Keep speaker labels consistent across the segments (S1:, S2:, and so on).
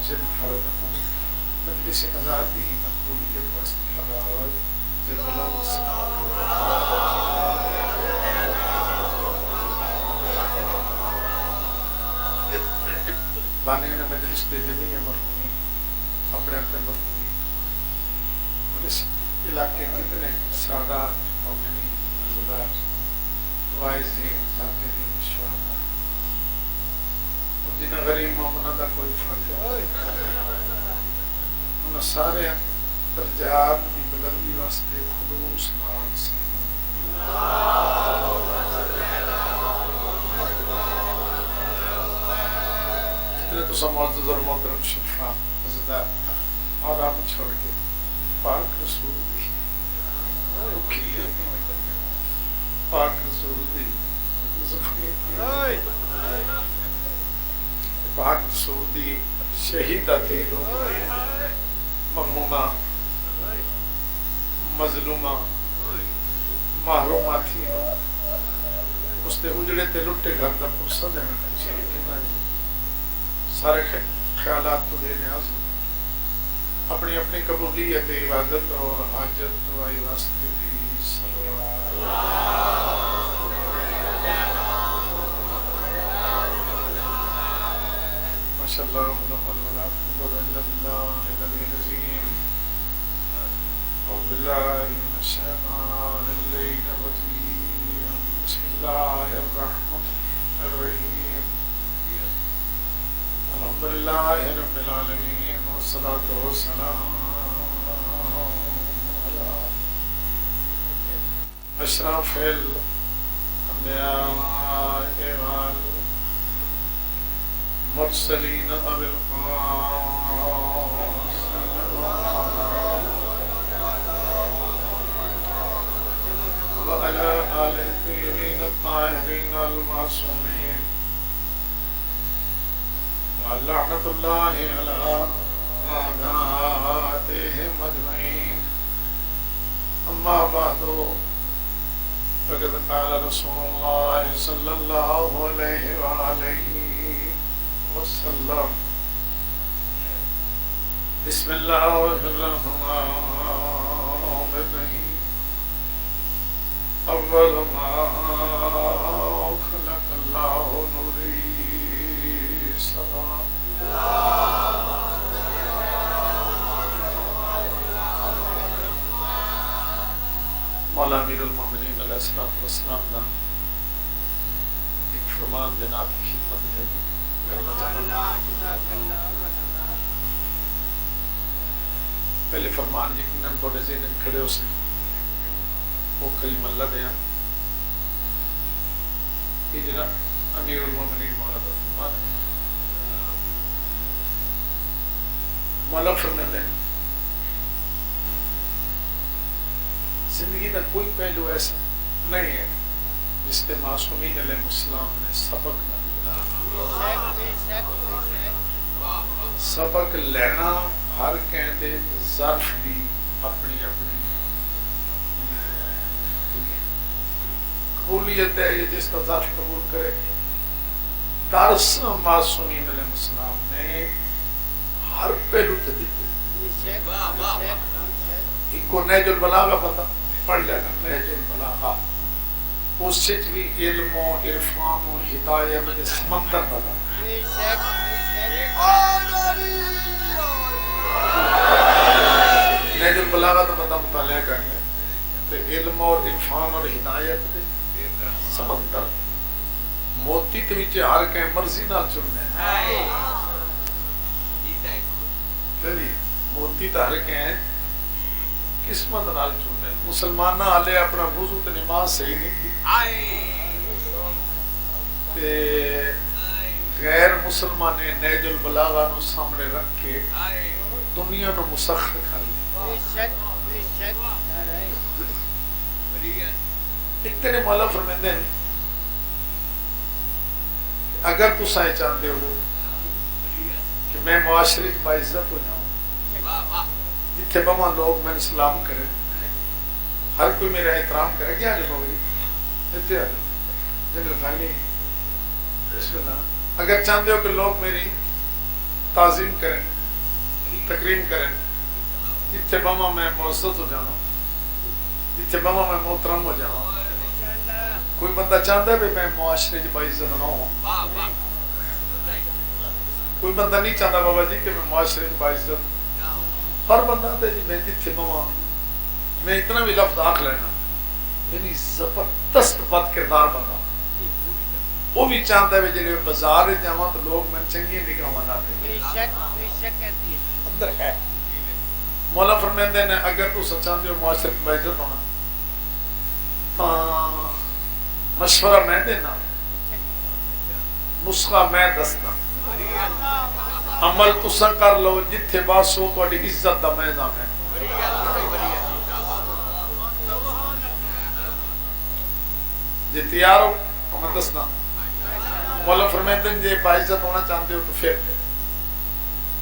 S1: منزل حرم مجلس آزادی مقبولیت و استحباب بانین مجلس دے جمعی مرحومین اپنے اپنے مرحومین اور اس علاقے کتنے سادات مومنین عزدار وائزین ذاکرین شہداء جنہیں غریب مومنہ دا کوئی فرق ہے انہوں سارے درجات کی بلندی واسطے خلوص نال سلام جتنے تو سب معزز اور محترم شفا عزدار اور آپ چھوڑ کے پاک رسول دی پاک رسول دی پاک رسول دی شہیدہ تھی مغمومہ مظلومہ محرومہ تھی اس نے اجڑے تے لٹے گھر دا پرسہ دینا سارے خیالات تو دینے آزم اپنی اپنی قبولیت عبادت اور حاجت دعائی واسطے بھی ماشاء اللہ ولا قوة إلا بالله العلي العظيم أعوذ بالله من الشيطان الرجيم بسم الله الرحمن الرحيم الحمد لله رب العالمين والصلاة والسلام على أشرف الأنبياء والمرسلين أبي القاسم وعلى آله الطيبين الطاهرين المعصومين ولعنة الله على أعدائهم أجمعين أما بعد فقد قال رسول الله صلى الله عليه وآله وسلم بسم الله الرحمن الرحيم أول ما خلق الله نوري سلام مولا امیر المومنین علیہ السلام دا ایک فرمان جناب کی خدمت ہے پہلے فرمان یقیناً تھوڑے ذہن کھڑے ہو سے وہ کلیم اللہ دیا یہ جناب امیر المومنین مولا دا فرمان ہے مولا فرماتے ہیں زندگی کا کوئی پہلو ایسا نہیں ہے جس پہ معصومین علیہ السلام نے سبق نہ دیا سبق لینا ہر کہندے ظرف دی اپنی اپنی قبولیت ہے یہ جس کا ظرف قبول کرے درس معصومین علیہ السلام نے ہر پہلو تے دیتے ایک کو نہج البلاغہ پتہ پڑھ لینا نہج البلاغہ اس سے بھی علم و عرفان و ہدایت کے سمندر نظر نہج البلاغہ تو بندہ مطالعہ کرنے تو علم اور عرفان اور ہدایت کے سمندر موتی تو وچے ہر کہیں مرضی نال چننے موتی تو ہر کہیں قسمت نال چننے مسلمانہ آلے اپنا وضو تے نماز صحیح نہیں تھی غیر مسلمانے نہج البلاغہ نو سامنے رکھ کے دنیا نو مسخر کر لی ایک تیرے مولا فرمیندے ہیں اگر تو سائے چاہتے ہو کہ میں معاشرے باعزت ہو جاؤں جتھے بما لوگ میں سلام کریں ہر کوئی میرا احترام کرے کیا جو ہوگی اتحاد جنرل خانی بسم اللہ اگر چاہتے ہو کہ لوگ میری تعظیم کریں تکریم کریں جتھے بما میں معزز ہو جانا جتھے بما میں محترم ہو جانا کوئی بندہ چاہتا ہے میں معاشرے چ باعزت نہ ہوں کوئی بندہ نہیں چاہتا بابا جی کہ میں معاشرے چ باعزت ہر بندہ آتا ہے جی میں جتھے بما میں اتنا بھی لفظ آکھ لینا یعنی زبردست بد کردار بندہ وہ بھی چاہتا ہے جی بازار جاواں تو لوگ میں چنگی نگاہاں نہ دیکھیں اندر ہے مولا فرماندے نے اگر تو سچاندے ہو معاشرے کی باعزت ہونا تو مشورہ میں دینا نسخہ میں دسنا عمل تساں کر لو جتھے باسو تہاڈی عزت دا میں ضامن جی تیار ہو ہمیں دسنا مولا فرماندے نے جے باعزت ہونا چاہتے ہو تو پھر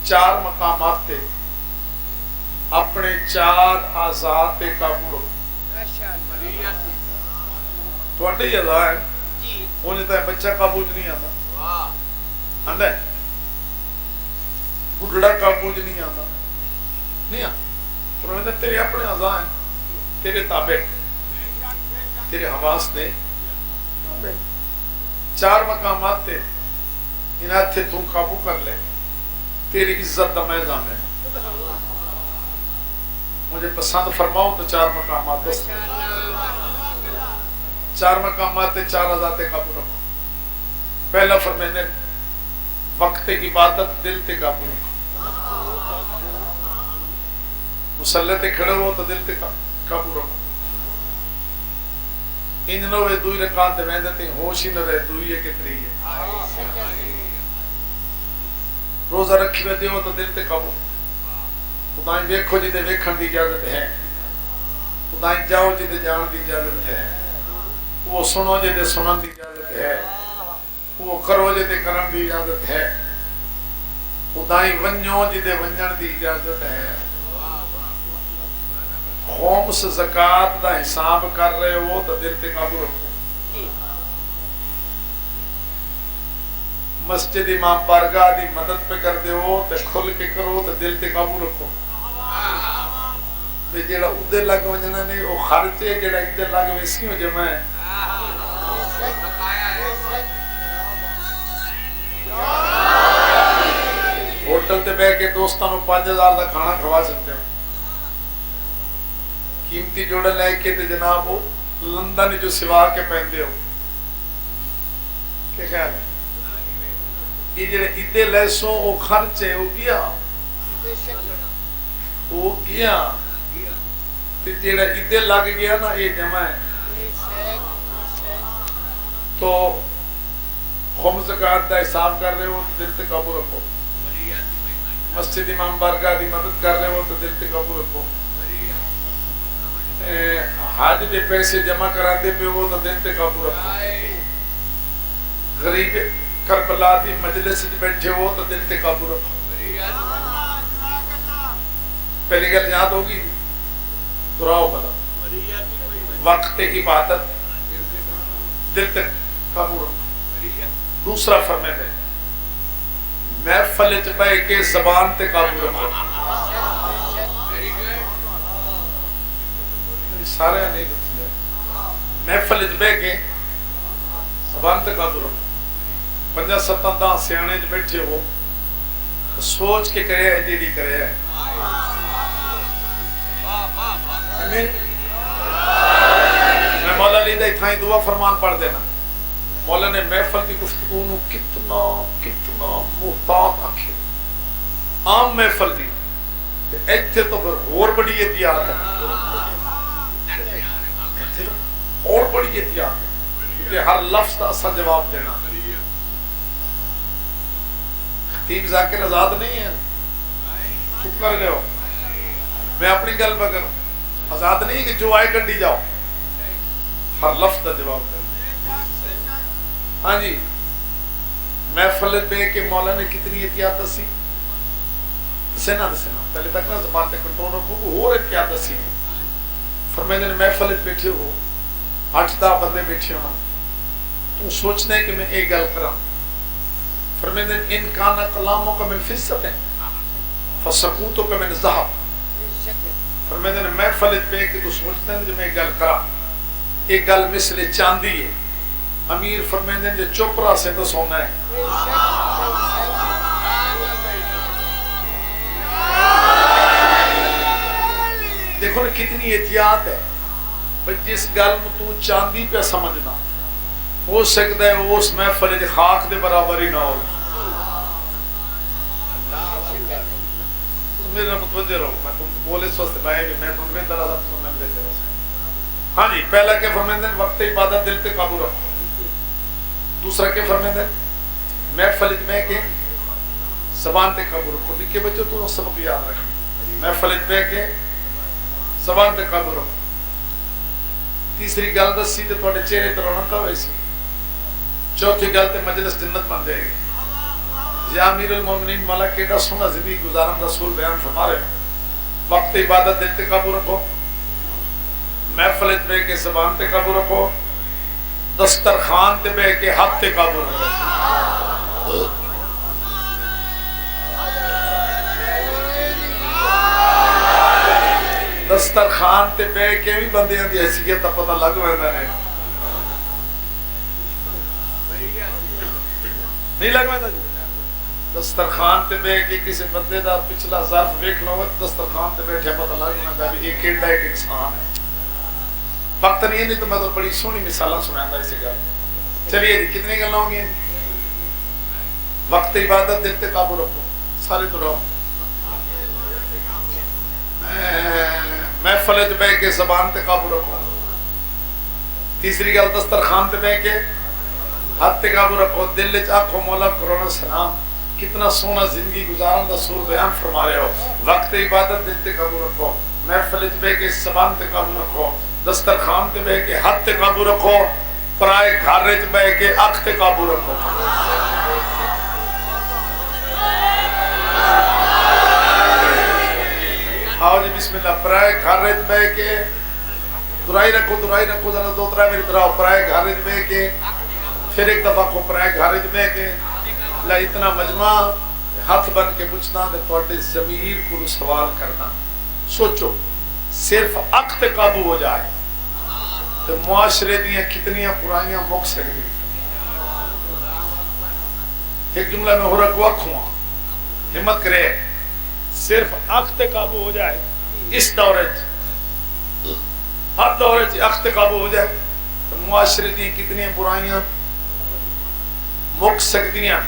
S1: 4 مقامات تے اپنے 4 آزاد تے قابو رکھو تھوڑے ہی اعضاء ہے انہیں تو بچہ قابو نہیں آتا آندا ہے بڑھڑا قابو نہیں آتا نہیں آتا فرمایا تیرے اپنے اعضاء ہیں تیرے تابع تیرے حواس نے 4 مقامات تے انہاں تھے تو قابو کر لے تیری عزت دا میں ضامن مجھے پسند فرماؤ تو 4 مقامات دس 4 مقامات تے 4 آزاد قابو رکھو پہلا فرمانے وقت عبادت دل تے قابو رکھو مصلی تے کھڑے ہو تو دل تے قابو رکھو ان نو وے دوئی رکعت دے ویندے تے ہوش ہی نہ رہے دوئی ہے کتری ہے روزہ رکھی وے دیو تو دل تے قابو خدائیں دیکھو جی دے ویکھن دی اجازت ہے خدائیں جاؤ جی دے جان دی اجازت ہے وہ سنو جی دے سنن دی اجازت ہے وہ کرو جی دے کرن دی اجازت ہے خدائیں ونجو جی دے ونجن دی اجازت ہے خمس زکات دا حساب کر رہے ہو تو دل تے قابو رکھو مسجد امام بارگاہ دی مدد پہ کر دے ہو تے کھل کے کرو تے دل تے قابو رکھو تے جیڑا ادھر لگ ونجنا نہیں وہ خرچ ہے جیڑا ادھر لگ ویسی ہو جمع ہے ہوٹل تے بہ کے دوستانوں 5000 دا کھانا کھوا سکتے ہو قیمتی جوڑا لے کے تے جناب وہ لندن جو سوا کے پہندے ہو کیا خیال ہے یہ جڑے ادھے لیسوں وہ خرچ ہے وہ گیا تے جڑا ادھے لگ گیا نا یہ جمع ہے تو خمس زکات دا حساب کر رہے ہو تو دل تے قابو رکھو مسجد امام بارگاہ دی مدد کر رہے ہو تو دل تے قابو رکھو حاج دے پیسے جمع کرا دے پہ ہو تو دل تے قابو رکھو غریب کربلا دی مجلس بیٹھے ہو تو دل تے قابو رکھو پہلی گل یاد ہوگی دراؤ بلا وقت عبادت دل تے قابو رکھو دوسرا فرمانے محفل چ بیٹھ کے زبان تے قابو رکھو سارے نہیں دسیا محفل چ بیٹھ کے زبان تے قابو رکھو 50-70 سیانے چ بیٹھے ہو سوچ کے کرے ہے جیڑی کرے ہے میں مولا علی دا اتھائی دعا فرمان پڑھ دینا مولا نے محفل کی گفتگو نو کتنا محتاط آکھے عام محفل دی ایتھے تو پھر اور بڑی احتیاط ہے اور بڑی احتیاط ہے کہ ہر لفظ کا اصل جواب دینا خطیب ذاکر آزاد نہیں ہے چپ کر گئے ہو میں اپنی گل پہ کروں آزاد نہیں کہ جو آئے گڈی جاؤ ہر لفظ کا جواب دینا ہاں جی محفل میں کہ مولا نے کتنی احتیاط دسی دسنا پہلے تک نا زبان تے کنٹرول رکھو اور احتیاط دسی فرمایا نے محفل بیٹھے ہو 8-10 بندے بیٹھے ہو تو سوچنا ہے کہ میں ایک گل کراں فرمایا ان کان کلاموں کا من فضت ہے فسقوتک من ذہب، فرماتے ہیں محفل پہ کہ تو سوچتے ہیں جو میں گل کرا ایک گل مثل چاندی ہے، امیر فرماتے ہیں جو چپ رہا سے تو سونا ہے۔ دیکھو نا کتنی احتیاط ہے، جس گل میں تو چاندی پہ سمجھنا ہو سکتا ہے اس محفل دے خاک دے برابر ہی نہ ہو۔ میرا متوجہ رہو، میں تم بولے سوستے بھائی کہ میں تم میں درازہ تو میں دیتے رہا۔ ہاں جی، پہلا کیا فرمائندے ہیں؟ وقت عبادت دل تے قابو رکھو۔ دوسرا کیا فرمائندے ہیں؟ محفل میں کے زبان تے قابو رکھو۔ نکے بچوں تو سبق یاد رکھو، محفل میں کے زبان تے قابو رکھو۔ تیسری گل دسی تے تواڈے چہرے تے رونق ہوئے سی۔ چوتھی گل تے مجلس جنت بن جائے گی۔ یا امیر المومنین مولا کیڑا سونا زندگی گزارن رسول بیان فرما رہے ہیں۔ وقت عبادت دل تے قابو رکھو، محفل بے کے زبان تے قابو رکھو، دسترخوان تے بے کے ہاتھ تے قابو رکھو۔ دسترخوان تے بے کے بھی بندیاں دی حیثیت دا پتہ لگ ویندا ہے، نہیں لگ ویندا جی؟ دسترخوان تے بے کے کسی بندے دا پچھلا ظرف ویکھنا ہو دسترخوان تے بیٹھے پتہ لگ ویندا بھی یہ کیڑا ایک انسان ہے۔ وقت نہیں تو میں تو بڑی سونی مثالاں سناتا اسی گل۔ چلیے جی کتنی گلاں ہو گئیں؟ وقت عبادت دل تے قابو رکھو، سارے تو رہو۔ محفل تے بیٹھ کے زبان تے قابو رکھو۔ تیسری گل دسترخوان تے بیٹھ کے ہاتھ تے قابو رکھو۔ دل وچ آکھو مولا کروڑا سلام، کتنا سونا زندگی گزارن دا سور بیان فرما رہے ہو۔ وقت عبادت دل تے قابو رکھو، محفل تے بیٹھ کے زبان تے قابو رکھو، دسترخوان تے بیٹھ کے ہاتھ تے قابو رکھو، پرائے گھر وچ بیٹھ کے اکھ تے قابو رکھو۔ آؤ جی بسم اللہ۔ پرائے گھر وچ بیٹھ کے درائی رکھو ذرا دو ترا میری دراؤ۔ پرائے گھر وچ بیٹھ کے پھر ایک دفعہ کو پرائے گھر وچ بیٹھ کے لا اتنا مجمع ہاتھ بن کے پوچھنا تے تواڈے ضمیر کو سوال کرنا۔ سوچو صرف اکھ تے قابو ہو جائے تو معاشرے دیاں کتنیاں برائیاں مک سکتی۔ ایک جملہ میں ہو رکھو اکھوں، ہمت کرے صرف اکھ تے قابو ہو جائے اس دورے ہر دورے اکھ تے قابو ہو جائے تو معاشرے دیاں کتنیاں برائیاں مک سکتیاں۔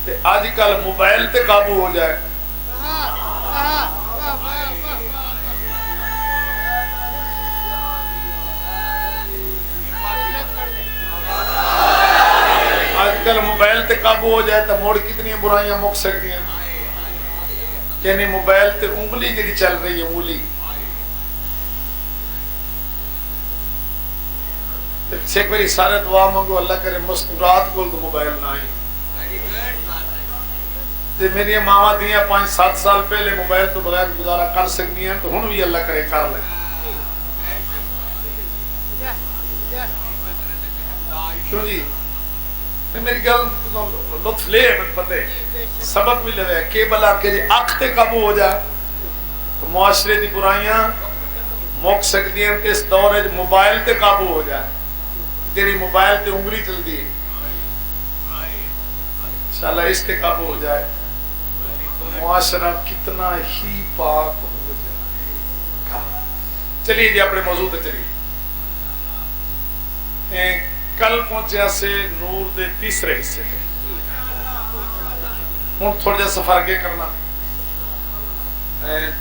S1: تے آج کل موبائل تے قابو ہو جائے آج کل موبائل تے قابو ہو جائے تو موڑ کتنی برائیاں مک سکتی ہیں۔ یعنی موبائل تے انگلی جڑی چل رہی ہے انگلی ایک باری سارے دعا مانگو اللہ کرے مستورات کو تو موبائل نہ آئی۔ میری ماما دیاں 5-7 سال پہلے موبائل تو بغیر گزارا کر سکتی ہیں تو ہن بھی اللہ کرے کر لیں۔ کیوں جی میری گل لطف لے من پتے سبق بھی لے کہ بلا کہ جی اکھ تے قابو ہو جائے تو معاشرے دی برائیاں مک سکتی ہیں۔ اس دور موبائل تے قابو ہو جائے جیڑی موبائل تے انگلی چلتی ہے انشاءاللہ اس تے قابو ہو جائے تو معاشرہ کتنا ہی پاک ہو جائے گا۔ چلیے جی اپنے موضوع تے چلیے۔ کل پہنچیا سے نور دے تیسرے حصے تے ہوں تھوڑا جا سفر کے کرنا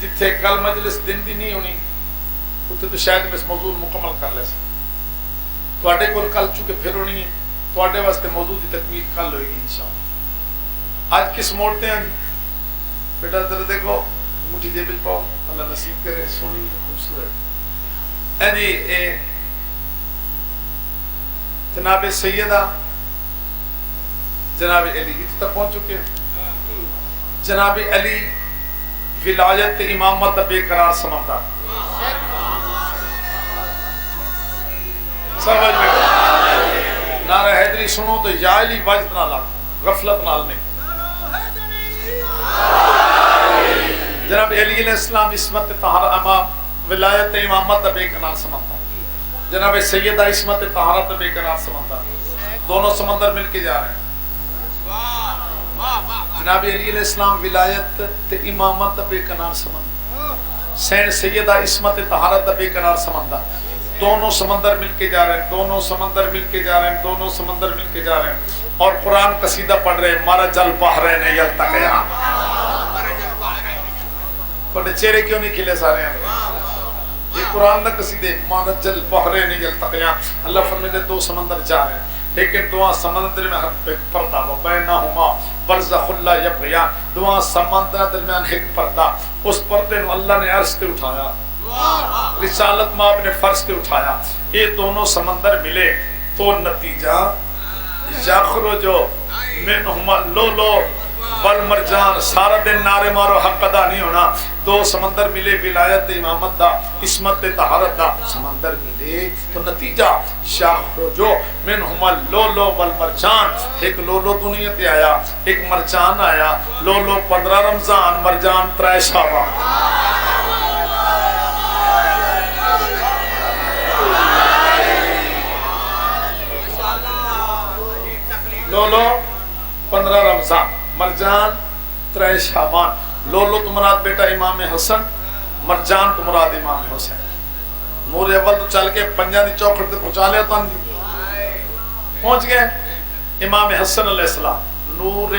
S1: جتھے کل مجلس دن دی نہیں ہونی اتنے تو شاید میں اس موضوع مکمل کر لے سکتا۔ تواڈے کول کل چونکہ پھر ہونی ہے تواڈے واسطے موضوع دی تکمیل کل ہوئے گی انشاءاللہ۔ آج کس موڑتے ہیں بیٹا ذرا دیکھو مٹھی جیب وچ پاؤ اللہ نصیب کرے سونی خوبصورت جی جناب سیدہ جناب علی اتنے تک پہنچ چکے ہیں۔ جناب علی ولایت امامت بے قرار سمجھتا سمجھ میں نعرہ حیدری سنو تو یا علی وجد نہ لگ غفلت نال نہیں جناب علی علیہ السلام عصمت طہارت امام ولایت امامت بے کنار سمندر، جناب سیدہ عصمت طہارت بے کنار سمندر، دونوں سمندر مل کے جا رہے ہیں۔ جناب علی علیہ السلام ولایت تے امامت بے کنار سمندر، سین سیدہ عصمت طہارت بے کنار سمندر، دونوں سمندر مل کے جا رہے ہیں، دونوں سمندر مل کے جا رہے ہیں، دونوں سمندر مل کے جا رہے ہیں، اور قرآن قصیدہ پڑھ رہے ہیں، مرج البحرین یلتقیان۔ بڑے چہرے کیوں نہیں کھلے سارے ہیں؟ یہ قرآن کا قصیدے، مرج البحرین یلتقیان۔ اللہ فرماتے ہیں دو سمندر جا رہے ہیں، لیکن دو سمندر میں ہر ایک پردہ، وبینہما برزخ لا یبغیان، دو سمندر درمیان ایک پردہ، اس پردے کو اللہ نے عرش پہ اٹھایا، رسالت ماں اپنے فرض پہ اٹھایا۔ یہ دونوں سمندر ملے تو نتیجہ یخرج منہما اللؤلؤ والمرجان، سارا دن نعرے مارو حق ادا نہیں ہونا۔ دو سمندر ملے، ولایت امامت دا، عصمت طہارت دا سمندر ملے تو نتیجہ یخرج منہما اللؤلؤ والمرجان، ایک لولو دنیا تے آیا، ایک مرجان آیا، لولو 15 رمضان، مرجان 3 شعبان۔ لولو 15 رمضان، مرجان 3 شعبان۔ لولو تو مراد بیٹا امام حسن، مرجان تو مراد امام حسین۔ نور اول تو چل کے پنجا دی چوکھٹ تے پہنچا لیا تو پہنچ گئے امام حسن علیہ السلام، نور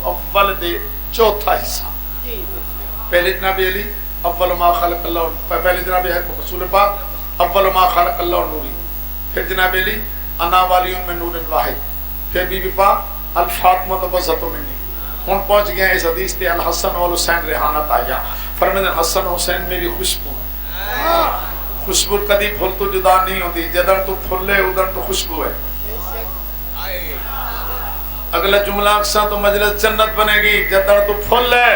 S1: اول دے چوتھا حصہ۔ پہلے جناب علی اول ما خلق اللہ، پہلے جناب رسول پاک اول ما خلق اللہ نوری، پھر جناب علی انا والی میں نور واحد، پھر بی بی پاک الفاطمہ تبسط منی۔ ہن پہنچ گئے اس حدیث تے الحسن والحسین ریحانت آیا، فرماتے ہیں حسن حسین میری خوشبو ہے، خوشبو کدی پھول تو جدا نہیں ہوتی، جدن تو پھولے ادھر تو خوشبو ہے۔ اگلا جملہ اکثر تو مجلس جنت بنے گی، جدن تو پھول ہے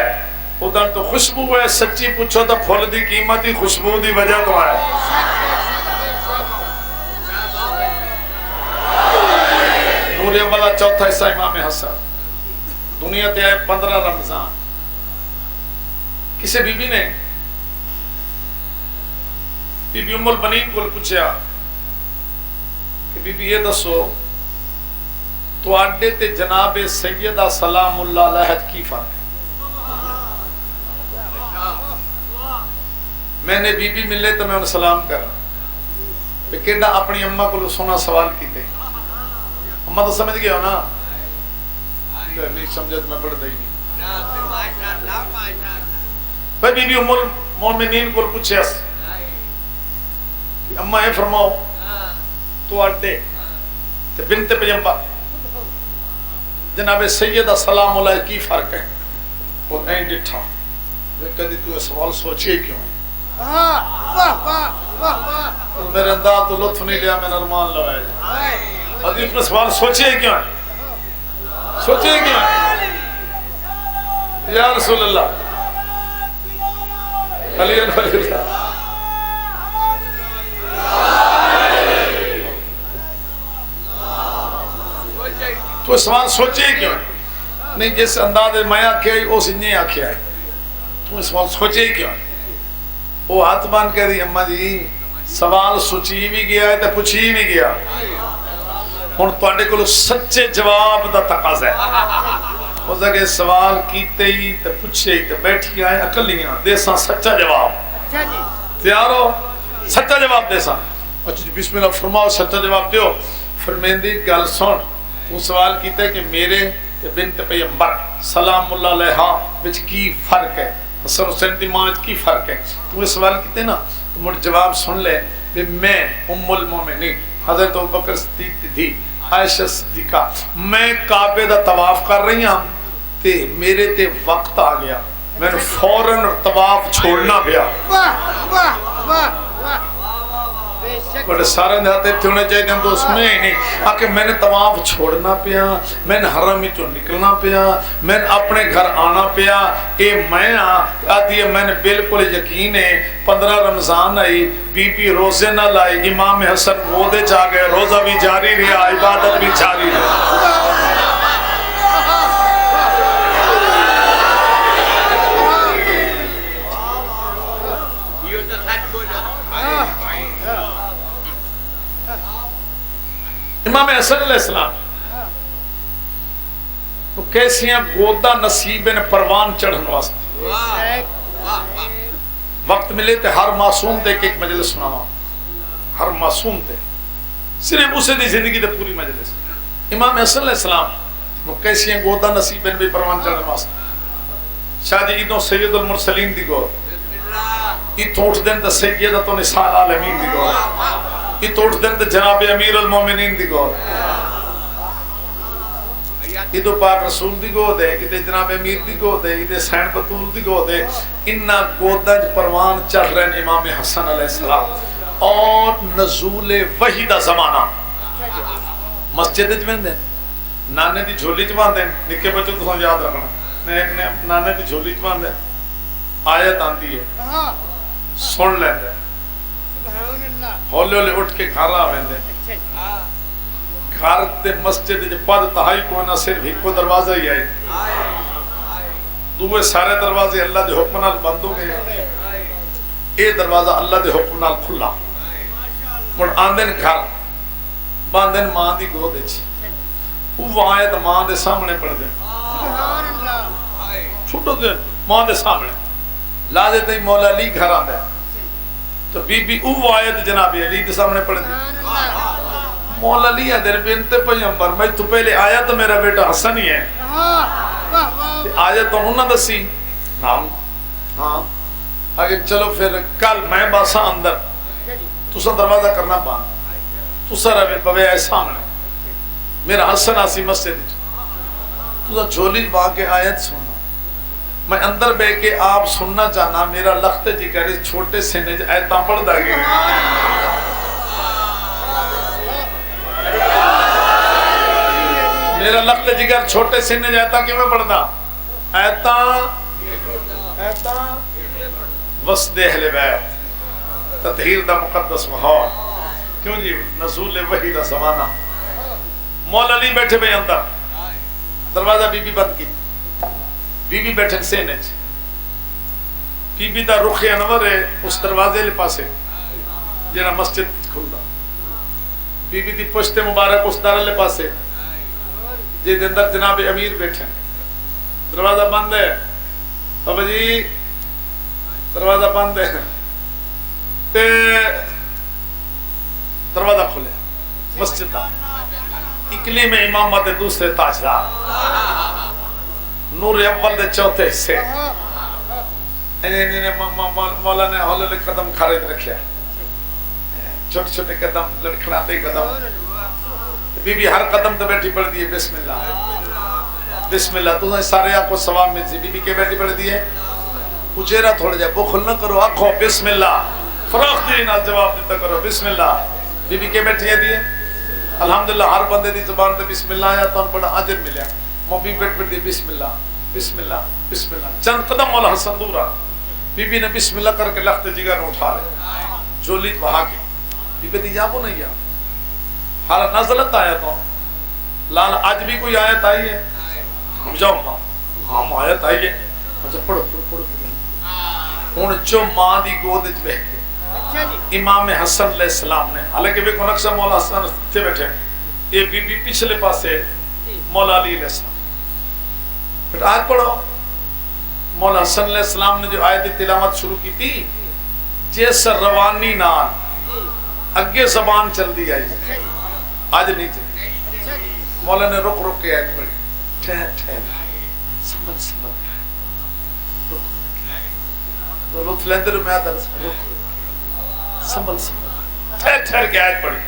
S1: ادھر تو خوشبو ہے۔ سچی پوچھو تو پھول دی قیمت ہی خوشبو دی وجہ تو ہے۔ نور والا چوتھا حصہ امام حسن دنیا تے آئے 15 رمضان۔ کسی بی بی نے بی بی ام البنین کو پوچھا کہ بی بی یہ دسو تو آڈے تے جناب سیدہ سلام اللہ علیہ کی فرق ہے؟ میں نے بی بی ملے تو میں انہیں سلام کرا، کہ اپنی اممہ کو سونا سوال کیتے، اممہ تو سمجھ گیا ہو نا؟ نہیں سمجھا تو میں بڑھ دائی نہیں۔ بھائی بی بی ام المومنین کو پوچھے کہ اممہ اے فرماؤ تو اڈے تے بنت پیغمبر جناب سیدہ سلام علیہ کی فرق ہے؟ وہ نہیں ڈٹھا، میں کہتی تو یہ سوال سوچے کیوں ہے؟ میرے انداز تو لطف نہیں لیا، میں نرمان لگائے جائے حدیث میں سوال سوچے کیوں ہے؟ سوچے کیوں ہے؟ یا رسول اللہ علی اللہ تو سوال سوچے کیوں ہے؟ نہیں جس انداز میں آکھیا ہے اس انہیں آکھیا ہے، تو سوال سوچے کیوں ہے؟ وہ ہاتھ بان کہہ دی اممہ جی سوال سوچی بھی گیا ہے تو پوچھی بھی گیا، ہن تواڈے کول سچے جواب دا تقاضا ہے۔ اس دا کہ سوال کیتے ہی تے پوچھے ہی تے بیٹھی آئے اکلیاں دیساں سچا جواب، تیار ہو سچا جواب دیساں؟ بسم اللہ فرماؤ سچا جواب دیو۔ فرمیندی گل سن، تو سوال کیتا ہے کہ میرے تے بنت پیغمبر سلام اللہ علیہ وچ کی فرق ہے، حسن حسین دی ماں کی فرق ہے؟ تو سوال کیتے نا تو مجھ جواب سن لے کہ میں ام المومنین حضرت ابوبکر صدیق تھی عائشہ صدیقہ، میں کعبے دا طواف کر رہی ہوں تے میرے تے وقت آ گیا، میں نے فوراً طواف چھوڑنا پیا۔ بڑے سارے دہاتے تھے ہونے چاہیے ہم تو اس میں ہی نہیں آکے میں نے طواف چھوڑنا پیا، میں نے حرم ہی تو نکلنا پیا، میں نے اپنے گھر آنا پیا، اے میں آتی ہے میں نے بالکل یقین ہے 15 رمضان آئی، بی بی روزے نہ لائی، امام حسن مودے جا گئے، روزہ بھی جاری رہا، عبادت بھی جاری رہا۔ حسن علیہ السلام تو کیسیاں گودا نصیب نے پروان چڑھن واسطے وقت ملے تے ہر معصوم دے ایک مجلس سناواں ہر معصوم تے صرف اسے دی زندگی دے پوری مجلس امام حسن علیہ السلام نو کیسیاں گودا نصیب نے بھی پروان چڑھن واسطے شاہ جی ادوں سید المرسلین دی گود اتھوں اٹھ دن تے سیدۃ نساء العالمین دی گود اتھوں اٹھ دن تے جناب امیر المومنین دی گود ادو پاک رسول دی گود ہے ادے جناب امیر دی گود ہے ادے سین بطول دی گود ہے انہاں گوداں پروان چڑھ رہے ہیں امام حسن علیہ السلام اور نزول وحی دا زمانہ مسجد وچ ویندے نانے دی جھولی چ باندھے نکے بچوں تساں یاد رکھنا نانے دی جھولی چ باندھے آیت آندی ہے سن لیندے سبحان اللہ ہولے ہولے اٹھ کے گھر آ ویندے گھر تے مسجد پد تہائی کو نہ صرف ایک دروازہ ہی آئے دوے سارے دروازے اللہ دے حکم نال بند ہو گئے اے دروازہ اللہ دے حکم نال کھلا مڑ آندن گھر باندن ماں دی گود وچ او آیت ماں دے سامنے پڑھ دے سبحان اللہ چھوٹو دے ماں دے سامنے لا دے تے مولا علی گھر آندا تو بی بی او آیت جناب علی دے سامنے پڑھ دے مولا علی ہے در بنت پیغمبر میں تو پہلے آیا تو میرا بیٹا حسن ہی ہے آیا تو انہوں نے دسی نام ہاں آگے چلو پھر کل میں باسا اندر تو سا دروازہ کرنا باندھ تو سا روے بوے آئے سامنے میرا حسن آسی مسجد تو سا جھولی باں کے آیت سننا میں اندر بے کے آپ سننا چاہنا میرا لخت جی کرے چھوٹے سنے آیتاں پڑھ دا گئے میرا لخت جگر چھوٹے سنے جاتا کہ میں پڑھنا ایتا وسط اہل بیت تطہیر دا مقدس ماحول کیوں جی نزول وحی دا زمانہ مولا علی بیٹھے بھئی اندر دروازہ بی بی بند کی بی بی بیٹھے سینے بی بی دا رخ انور ہے اس دروازے لے پاسے جنہا مسجد کھلدا بی بی دی پشت مبارک اس دار لے پاسے جی اندر جناب امیر بیٹھے دروازہ بند ہے بابا جی دروازہ بند ہے تے دروازہ کھولے مسجد دا اکلی میں امامت دوسرے تاجدار نور اول دے چوتھے حصے مولا نے ہولے قدم خارج رکھیا چھوٹے چھوٹے قدم لڑکھڑاتے قدم بی بی ہر قدم تو بیٹھی پڑھ دیئے بسم اللہ بسم اللہ تو سارے آپ کو ثواب مل سی بی بی کے بیٹھی پڑھ دیئے اچھیرہ تھوڑا جائے بخل نہ کرو آنکھو بسم اللہ فراخ دینا جواب دیتا کرو بسم اللہ بی بی کے بیٹھی ہے دیئے الحمدللہ ہر بندے دی زبان تے بسم اللہ آیا تو ان بڑا عجر ملیا وہ بی بیٹھ پڑھ دیئے بسم اللہ بسم اللہ بسم اللہ چند قدم مولا حسن دورا بی بی نے بسم اللہ کر کے لخت جگر اٹھا لے جولی وہاں کی بی بی دی جابو نہیں یا حالا نزلت آیت ہوں لال آج بھی کوئی آیت آئی ہے ہم جاؤں ماں ہم آیت آئی ہے اچھا پڑھو پڑھو ہون جو ماں دی گودج بہتے امام حسن علیہ السلام نے حالانکہ بھی کو نقشہ مولا حسن تھے بیٹھے یہ بی بی پچھلے پاسے مولا علی علیہ السلام پھر آج پڑھو مولا حسن علیہ السلام نے جو آیت تلاوت شروع کی تھی جیسا روانی نال اگے زبان چل دی آئی آج نہیں چلی مولا نے رک رک کے آیت پڑھی ٹھہر ٹھہر سمبل سمبل تو لطف لیندے رو میں آدھا رک سمبل سمبل ٹھہر ٹھہر کے آیت پڑھی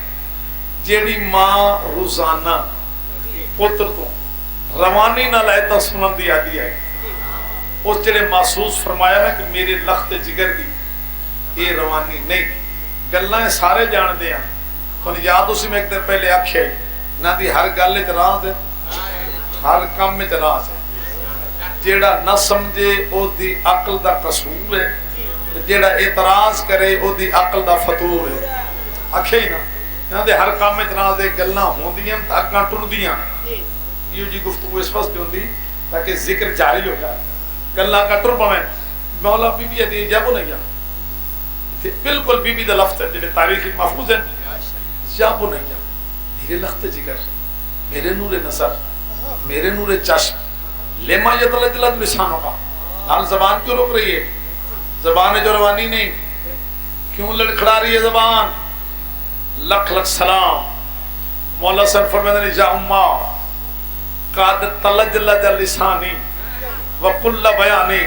S1: جیڑی ماں روزانہ پتر تو روانی نہ لائتا سنن دی آدھی آئی اس جڑے محسوس فرمایا نا کہ میرے لخت جگر دی یہ روانی نہیں گلنا سارے جان دے ہیں تو یاد اسی میں ایک دن پہلے آکھے نہ دی ہر گل راز ہے ہر کام میں راز ہے جیڑا نہ سمجھے او دی عقل دا قصور ہے جیڑا اعتراض کرے او دی عقل دا فتور ہے آکھے ہی نا یہاں دے ہر کام میں راز ہے گلنا ہوں دیاں تاکہ ٹر دیاں یہ جی گفتگو اس وقت ہوں دی تاکہ ذکر جاری ہو جائے گلنا کا ٹر پڑھیں مولا بی بی ہے جابو نہیں ہے بالکل بی بی دا لفظ ہے جنہیں تاریخی محفوظ ہے جابو نہیں ہے میرے لخت جگر، میرے نور نظر، میرے نور چشم، لیما یتلجلد لسانوں کا، حال زبان کیوں رک رہی ہے؟ زبان جو روانی نہیں، کیوں لڑکھڑا رہی ہے زبان؟ لکھ لکھ سلام مولا سن فرمائے جا امہ قاد تلجلد لسانی وقل بیانی،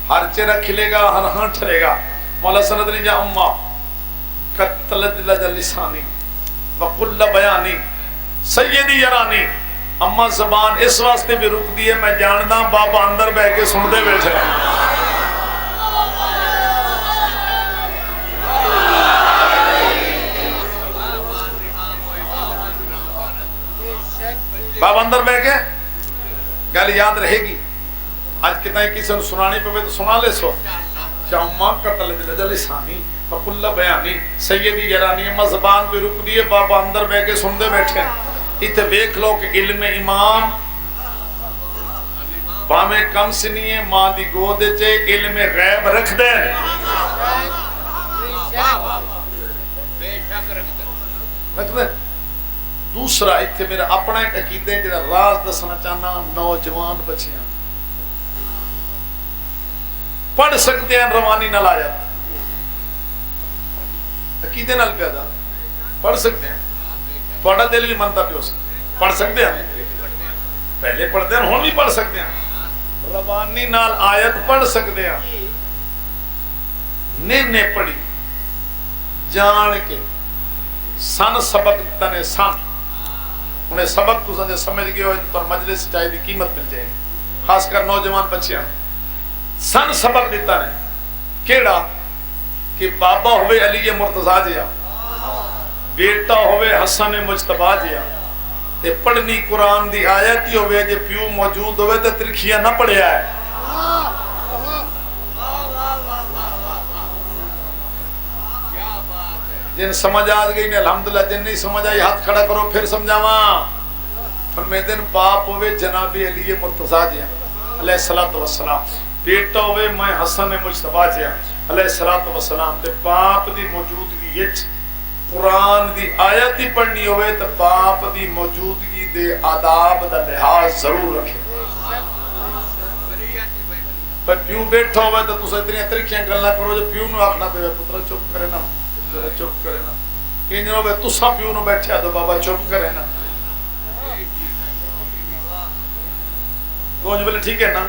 S1: ہر چہرہ کھلے گا، ہر ہاں ٹھرے گا۔ مولا سند نے جا امہ قد تلجلد لسانی وقل بیانی سیدی یرانی، اما زبان اس واسطے بھی رک دی ہے میں جاندہ بابا اندر بہ کے سن دے بیٹھے بابا اندر بہ کے گل یاد رہے گی۔ آج کتنا ہی کسی نے سنانی پہ تو سنا لے سو شاہمہ قتل دل لسانی فقل بیانی سیدی یرانی، اما زبان پہ رک دیئے بابا اندر بہ کے سن دے بیٹھے اتھے بیک لو کہ علم امام بامے کم سنی ہے ماں دی گودے چے علم غیب رکھ دے رکھ دے۔ دوسرا اتھے میرا اپنا ایک عقیدہ ہے جڑا راز دسنا چاہنا نوجوان بچیاں پڑھ سکتے ہیں روانی نہ لایا عقیدے نال پیدا پڑھ سکتے ہیں، تھوڑا دل بھی منتا پہ ہو سکتا پڑھ سکتے ہیں، پہلے پڑھتے ہیں ہون بھی پڑھ سکتے ہیں، روانی نال آیت پڑھ سکتے ہیں، نے پڑھی جان کے سن سبق تنے سن انہیں سبق تو سجھے سمجھ گئے ہوئے تو مجلس چاہے دی قیمت مل جائے گی، خاص کر نوجوان بچیاں سن سبق دیتا نے کیڑا کہ بابا ہوئے علی مرتضیٰ جیا، بیٹا ہوئے حسن مجتبہ جیا، تے پڑھنی قرآن دی آیت ہی ہوئے جے پیو موجود ہوئے تے ترکھیاں نہ پڑھیا ہے۔ جن سمجھ آج گئی نے الحمدللہ، جن نہیں سمجھ آئی ہاتھ کھڑا کرو پھر سمجھاواں۔ فرمائے دن باپ ہوئے جناب علی مرتضیٰ جیا علیہ السلام، بیٹا ہوئے میں حسن مجتبہ جیا علیہ السلام، تے باپ دی موجودگی اچ قرآن دی آیت ہی پڑھنی ہوئے تو باپ دی موجودگی دے آداب دا لحاظ ضرور رکھے۔ پر پیو بیٹھا ہوئے تو تُسے اتنی ترکیاں گلنا کرو جو پیو نو آکھنا پہ پترہ چپ کرے نا، چپ کرے نا، انجھے ہوئے تُسا پیو نو بیٹھے تو بابا چپ کرے نا، دونج بلے ٹھیک ہے نا،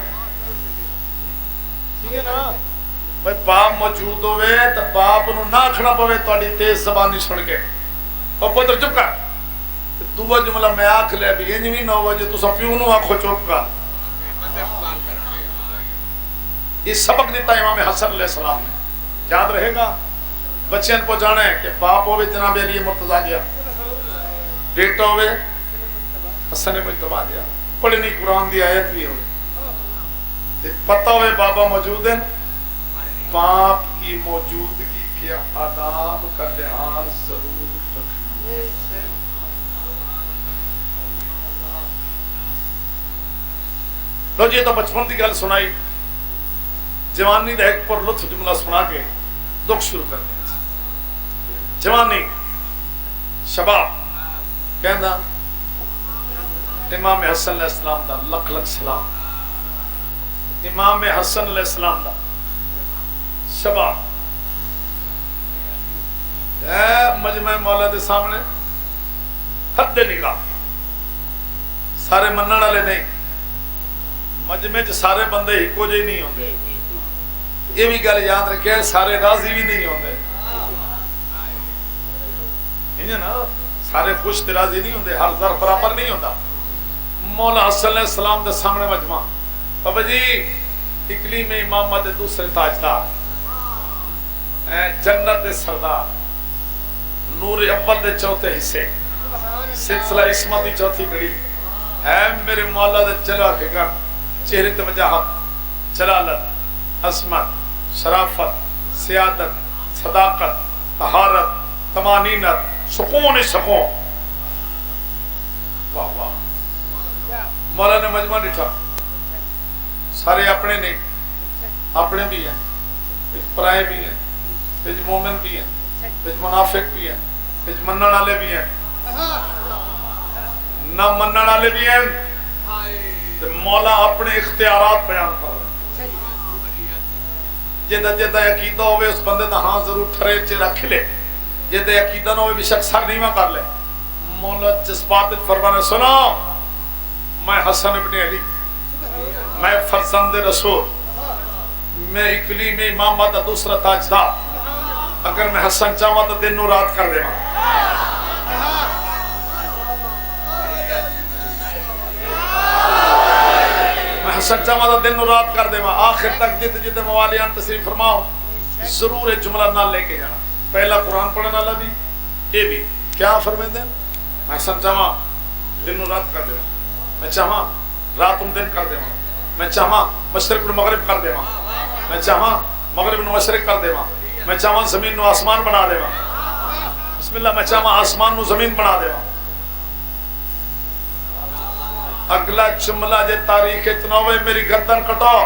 S1: ٹھیک ہے نا، بھائی باپ موجود ہوئے تو باپ نو نہ کھڑا پوے تو اڈی تیز زبانی سن کے اور پتر چپ کر دعا جملہ میں آکھ لے بھی انج بھی نہ ہوا جو تو سب پیو نو آکھو چپ کر۔ یہ سبق دیتا امام حسن علیہ السلام نے، یاد رہے گا بچیاں کو جانا ہے کہ باپ ہوئے جناب علی مرتضیٰ جیا، بیٹا ہوئے حسن مجتبہ جیا، پڑھنی قرآن دی آیت بھی ہوئے، پتہ ہوئے بابا موجود ہیں، باپ کی موجودگی کے آداب کا لحاظ ضرور رکھنا۔ لو جی تو بچپن کی گل سنائی، جوانی دا ایک پر لطف جملہ سنا کے دکھ شروع کر دیا۔ جوانی شباب کہنا امام حسن علیہ السلام دا لکھ لکھ سلام، امام حسن علیہ السلام دا شباب مجمع مولا دے سامنے حد نگاہ، سارے منن والے نہیں، مجمع چ سارے بندے ایکو جے نہیں ہوندے، یہ بھی گل یاد رکھے سارے راضی بھی نہیں ہوندے، نا سارے خوش تے راضی نہیں ہوندے، ہر ظرف برابر نہیں ہوندا۔ مولا حسن علیہ السلام دے سامنے مجمع، بابا جی اقلیم امامت دے دوسرے تاجدار، جنت دے سردار، نور اول دے چوتھے حصے، سلسلہ عصمت دی چوتھی کڑی ہے میرے مولا دے چلا کے گا، چہرے تے وجاہت، جلالت، عظمت، شرافت، سیادت، صداقت، طہارت، طمانینت، سکون سکون، واہ واہ۔ مولا نے مجمع ڈٹھا، سارے اپنے نہیں، اپنے بھی ہیں، کچھ پرائے بھی ہیں، کچھ مومن بھی ہیں، کچھ منافق بھی ہیں، کچھ منن والے بھی ہیں، نہ منن والے بھی ہیں تے مولا اپنے اختیارات بیان کر رہا جدا جدا عقیدہ ہوئے اس بندے دا ہاں ضرور ٹھرے چ رکھ لے جدا عقیدہ نہ ہوئے بھی شک سر نیواں کر لے مولا جذبات فرمانے سنو میں حسن ابن علی میں فرزند رسول میں اکلی میں امام دا دوسرا تاجدار اگر میں حسن چاہواں تو دن و رات کر دے حسن چاہواں تو دن و رات کر دے آخر تک جت جت موالیان تشریف فرماؤ ضرور جملہ نہ لے کے جانا پہلا قرآن پڑھنے والا بھی یہ بھی کیا فرمائیں دیں میں حسن چاہواں دن و رات کر دے میں چاہواں رات دن کر دے میں چاہواں مشرق و مغرب کر دے میں چاہواں مغرب و مشرق کر دے میں چاہواں زمین نو آسمان بنا دے بسم اللہ میں چاہواں آسمان نو زمین بنا دے اگلا جملہ جے تاریخ اتنا ہوئے میری گردن کٹو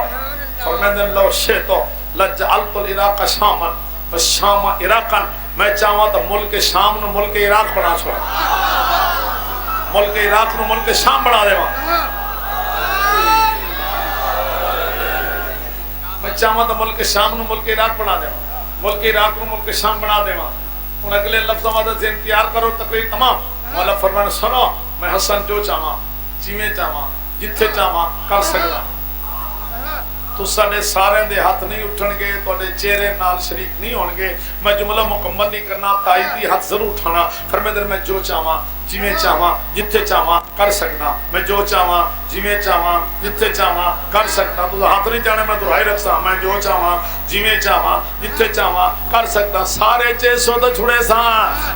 S1: فرمیدن لو شیطو لجعلت العراق شاما والشام عراقا میں چاہواں تو ملک شام نو ملک عراق بنا چھوڑا ملک عراق نو ملک شام بنا دے میں چاہواں تو ملک شام نو ملک عراق بنا دے ملک عراق نو ملک شام بنا دے ان اگلے لفظوں مدد سے انتیار کرو تقریر تمام مولا فرمان سنو میں حسن جو چاہواں جیویں چاہواں جتھے چاہواں کر سکتا تو سارے سارے دے ہاتھ نہیں اٹھن گے تو چہرے نال شریک نہیں ہون گے میں جملہ مکمل نہیں کرنا تائیدی ہاتھ ضرور اٹھانا فرمیدن میں جو چاہواں جیویں چاہواں جتھے چاہواں کر سکتا میں جو چاہواں جیویں چاہواں جتھے چاہواں کر سکتا تو ہاتھ نہیں چاہنے میں دہرائی رکھتا میں جو چاہواں جیویں چاہواں جتھے چاہواں کر سکتا سارے چیسوں تو چھڑے ساں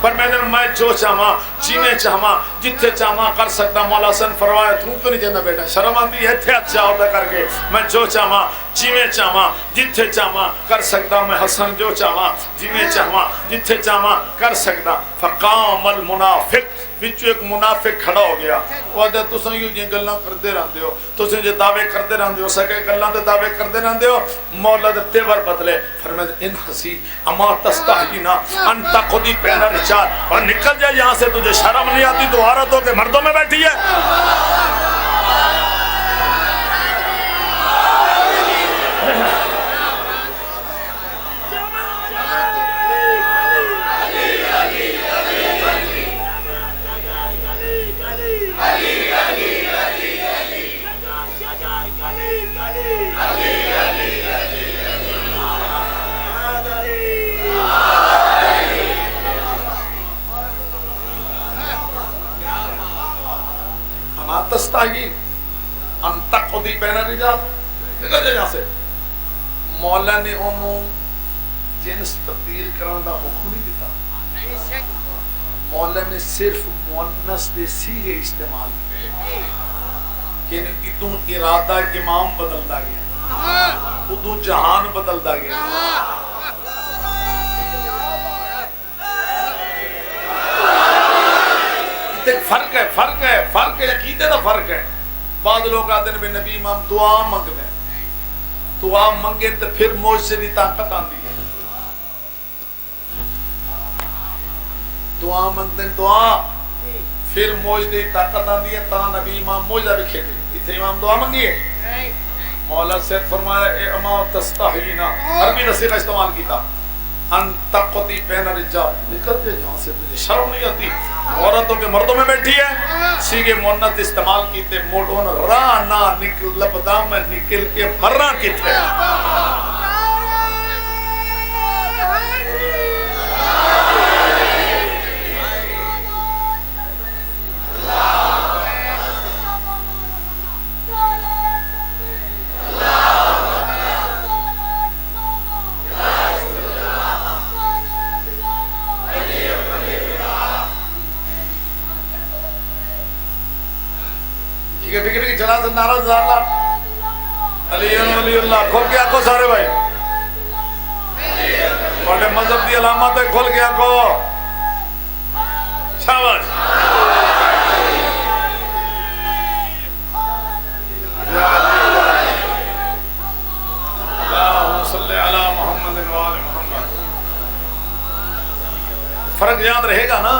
S1: فرمیدن میں جو چاہواں جیویں چاہواں جتھے چاہواں کر سکتا مولا حسن فرمایا تو کیوں نہیں جانا بیٹا شرم آندی ہے تھے اچھا ہوتا کر کے میں جو چاہواں جیویں چاہواں جتھے چاہواں کر سکتا میں حسن جو چاہواں جیویں چاہواں جتھے چاہواں کر سکتا فقام المنافق وچو ایک منافق کھڑا ہو گیا وہ آدھا تُساں یوں جی گلاں کردے رہندے ہو تُساں جی دعوے کردے رہندے ہو سکے گلاں دے دعوے کردے رہندے ہو مولا دے تیور بدلے فرمائے ان حسی اما تستحینا ان تقضی بین الرجال اور نکل جائے یہاں سے تجھے شرم نہیں آتی تو عورتوں کے مردوں میں بیٹھی ہے تستحی ان تقضی بین الرجال نکل جائے یہاں سے مولا نے انہوں جنس تبدیل کرنے دا حکم نہیں دیتا مولا نے صرف مؤنث دے صیغے استعمال کیے یعنی ادوں ارادہ امام بدلدا گیا ادوں جہان بدلدا گیا فرق ہے فرق ہے فرق ہے عقیدے دا فرق ہے بعض لوگ آتے ہیں نبی امام دعا منگ دیں دعا منگے تو پھر معجزے دی طاقت آندی ہے دعا منگ دیں دعا پھر معجزے دی طاقت آندی ہے تا نبی امام معجزہ بھی کھیلے اتنے امام دعا منگی ہے مولا سے فرمایا اے اما تستحینا عربی رسیقہ استعمال کیتا ان تقضی بین الرجال نکل دے جہاں سے تجھے شرم نہیں آتی عورتوں کے مردوں میں بیٹھی ہے سیگے مونت استعمال کیتے موڑون رانا نکل لبدا میں نکل کے بھرنا کیتے چلا سے نعرہ اللہ علی اللہ کھول کے آنکھو سارے بھائی بڑے مذہب دی علامات ہے کھول کے آنکھو شاباش اللہم صلی علی محمد وآل محمد فرق یاد رہے گا نا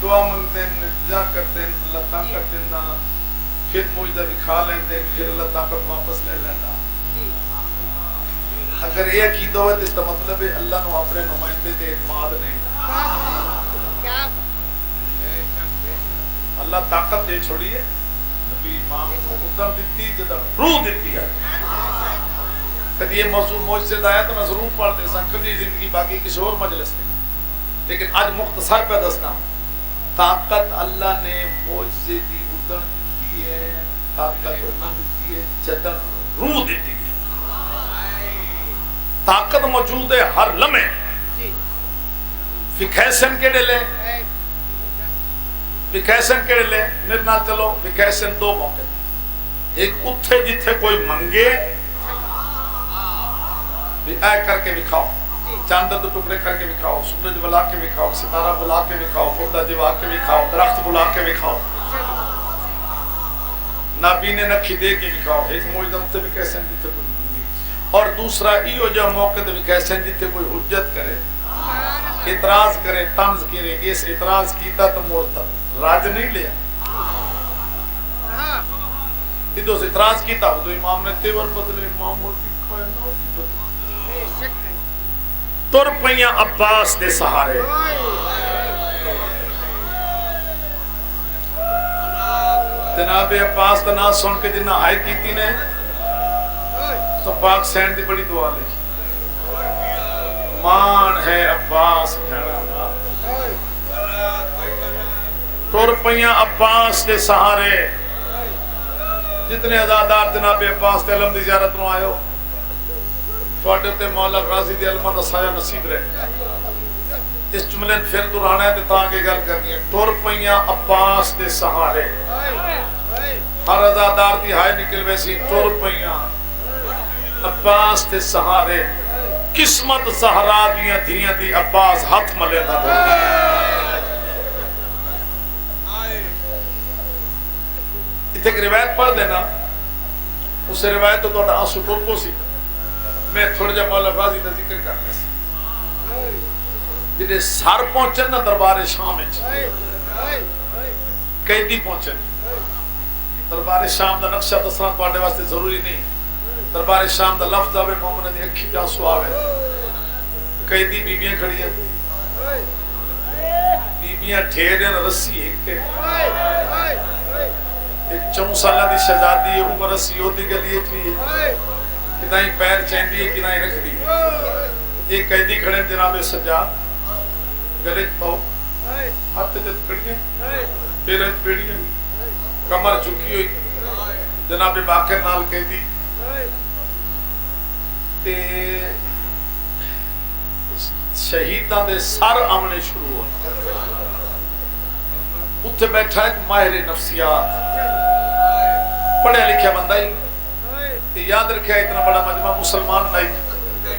S1: دعا منگتے ہیں موجزہ کرتے ہیں اللہ طاقت دینا پھر موجزہ دکھا لیندے پھر اللہ طاقت واپس لے لینا اگر یہ عقیدہ ہوئے تو اس کا مطلب ہے اللہ نے اپنے نمائندے دے اعتماد نہیں اللہ طاقت دے چھوڑی ہے نبی امام کو ادم دیتی جدہ روح دیتی ہے کدی یہ موضوع موجزے آیا تو میں ضرور پڑھ دے سکتا کدی زندگی باقی کسی اور مجلس میں لیکن آج مختصر پہ دستا طاقت اللہ نے موجزے دی ادن دیتی ہے طاقت ادن دیتی ہے جدن روح دیتی ہے طاقت موجود ہے ہر لمحے ویکیشن کے لے ویکیشن کے لے میرے نال چلو ویکیشن دو موقع ایک اتھے جتھے کوئی منگے اے کر کے دکھاؤ چاند دو ٹکڑے کر کے دکھاؤ سورج بلا کے دکھاؤ ستارہ بلا کے دکھاؤ مردہ جوا کے دکھاؤ درخت بلا کے دکھاؤ نابینے نکھی دے کے دکھاؤ ایک موجودہ اتھے ویکیشن جتھے کوئی منگے اور دوسرا ایو جو موقع دے ویکیشن جتھے کوئی حجت کرے اعتراض کرے طنز کرے اس اعتراض کیتا تو مرتد راج نہیں لیا ادھو سے اعتراض کیتا تو امام نے تیور بدلے امام ہوتی کائنات کی بدلے تر پئیاں عباس دے سہارے جناب عباس کا نام سن کے جنہ آئے کیتی نے تو پاک سینڈ دی بڑی دعا لے مان ہے عباس بھیڑا تر پئیاں عباس دے سہارے جتنے عزادار جناب عباس دے علم دی زیارت نو آئے ہو توڑے تے مولا غازی دی علمہ دا سایہ نصیب رہے اس جملے پھر درانا ہے تے تاکہ گل کرنی ہے تر پئیاں عباس دے سہارے ہر عزادار دی ہائے نکل ویسی تر پئیاں عباس دے سہارے قسمت زہرا دیاں دھیاں دی عباس ہاتھ ملے نہ دو اتنے ایک روایت پڑھ دینا اس روایت تو توڑا آنسو ٹوپو سی میں تھوڑا جا مولا غازی دا ذکر کرنے سے جنہیں سار پہنچے نا دربار شام قیدی پہنچے دربار شام دا نقشہ دسنا پڑھنے واسطے ضروری نہیں دربار شام دا لفظ آوے مومن دی اکھی جاسو آوے قیدی بیبیاں کھڑی ہیں بیبیاں ٹھیریں رسی ایک 4 سالہ دی شہزادی ہے وہ رسی ہوتی گلی اتنی ہے کتنائی پیر چیندی ہے کتنائی رکھ دی ایک قیدی کھڑے جناب سجاد گلے پاؤ ہاتھ جت کھڑی ہیں پیرنج پیڑی ہیں کمر جھکی ہوئی جناب باقر نال قیدی تے شہیداں دے سر آمنے شروع ہوا اتھے بیٹھا ایک ماہر نفسیات پڑھے لکھیا بندہ ہی یاد رکھیا اتنا بڑا مجمع مسلمان نہیں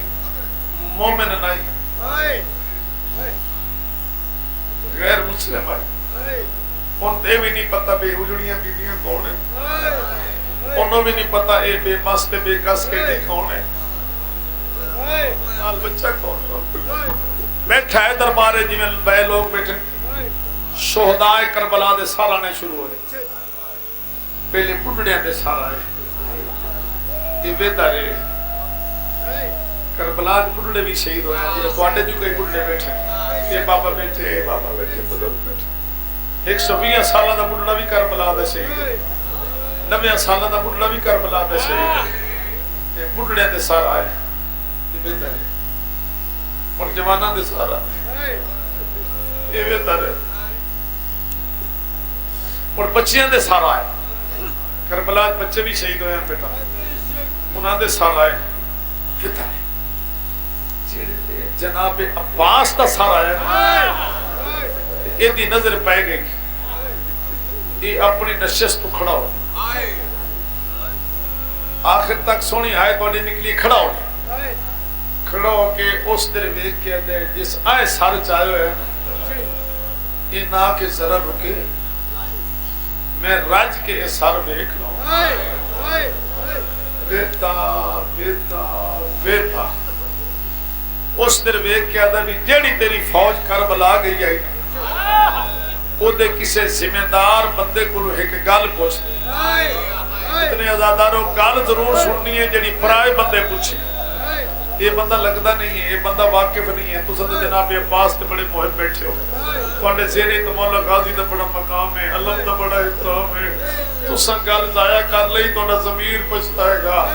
S1: مومن نہیں غیر مسلم ہے ان دے بھی نہیں پتہ بے اجڑیاں بیویاں کون ہیں انہوں بھی نہیں پتہ اے بے مست بے کس کے نہیں کون ہے نال بچہ کون ہے بیٹھا ہے دربارے جی میں بے لوگ بیٹھے شہدائے کربلا دے سارا نے شروع ہوئے پہلے بڑھڑیاں دے سارا ہے یہ ویدہ رہے کربلا دے بڑھڑے بھی شہید ہوئے ہیں جنہیں کوارٹے جو کئی بڑھڑے بیٹھے یہ بابا بیٹھے بدل بیٹھے 120 سالہ دا بڑھڑا بھی کربلا دے شہید ہے 90 سالہ دا بڑھڑا بھی کربلا دے شہید ہے یہ بڑھڑیاں دے سارا ہے یہ ویدہ رہے اور جوانہ دے سارا ہے یہ ویدہ رہے اور بچیاں دے سارا ہے کربلا بچے بھی شہید ہوئے ہیں بیٹا انہاں دے سارا ہے فتا ہے جناب عباس دا سارا ہے یہ دی نظر پائے گئی یہ اپنی نشست تو کھڑا ہو آخر تک سونی آئے تو نکلی کھڑا ہو کھڑا ہو کے اس در ویک کے دے جس آئے سارے چاہے ہوئے ہیں یہ نہ کہ ذرا رکے میں راج کے اثار بیک لوں بیتا بیتا بیتا اس در بیک کیا دا بھی جیڑی تیری فوج کربلا گئی آئی او دے کسے ذمہ دار بندے کو ایک گل پوچھ دے اتنے آزاداروں گل ضرور سننی ہے جڑی پرائے بندے پوچھے یہ بندہ لگتا نہیں ہے یہ بندہ واقف نہیں ہے تو سب جناب عباس تے بڑے محب بیٹھے ہو تھوڑے زیرے تو مولا غازی دا بڑا مقام ہے علم دا بڑا احترام ہے تو سن گل ضائع کر لئی تھوڑا ضمیر پچھتائے گا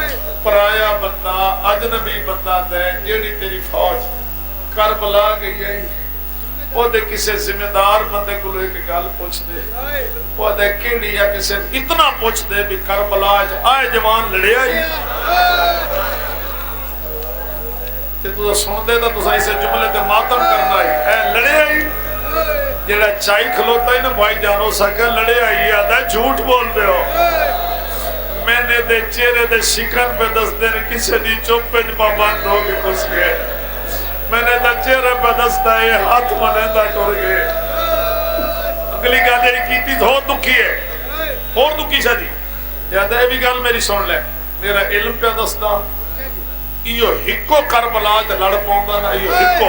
S1: پرایا بندہ اجنبی بندہ دے جیڑی تیری فوج کربلا گئی ہے وہ دے کسے ذمہ دار بندے کو ایک گل پوچھ دے وہ دے کیڑی یا کسے اتنا پوچھ دے بھی کربلا آئے جوان لڑے آئی تے تو سن دے تو اسے جملے تے ماتم کرنا ہے اے لڑے آئی جیڑا چائی کھلوتا ہی نا بھائی جانو سکا لڑے آئی آدھا جھوٹ بول دے ہو میں نے دے چہرے دے شکن پہ دس دن کسے دی چوپ پہ جمع بند ہو کے کس گئے میں نے دے چہرے پہ دس دا یہ ہاتھ منے دا ٹور گئے اگلی گالے کی تھی ہو دکھی ہے اور دکھی شا دی یاد ہے بھی گال میری سن لے میرا علم پہ دس دا ایو ہکو کربلا جا لڑ پوندا نا ایو ہکو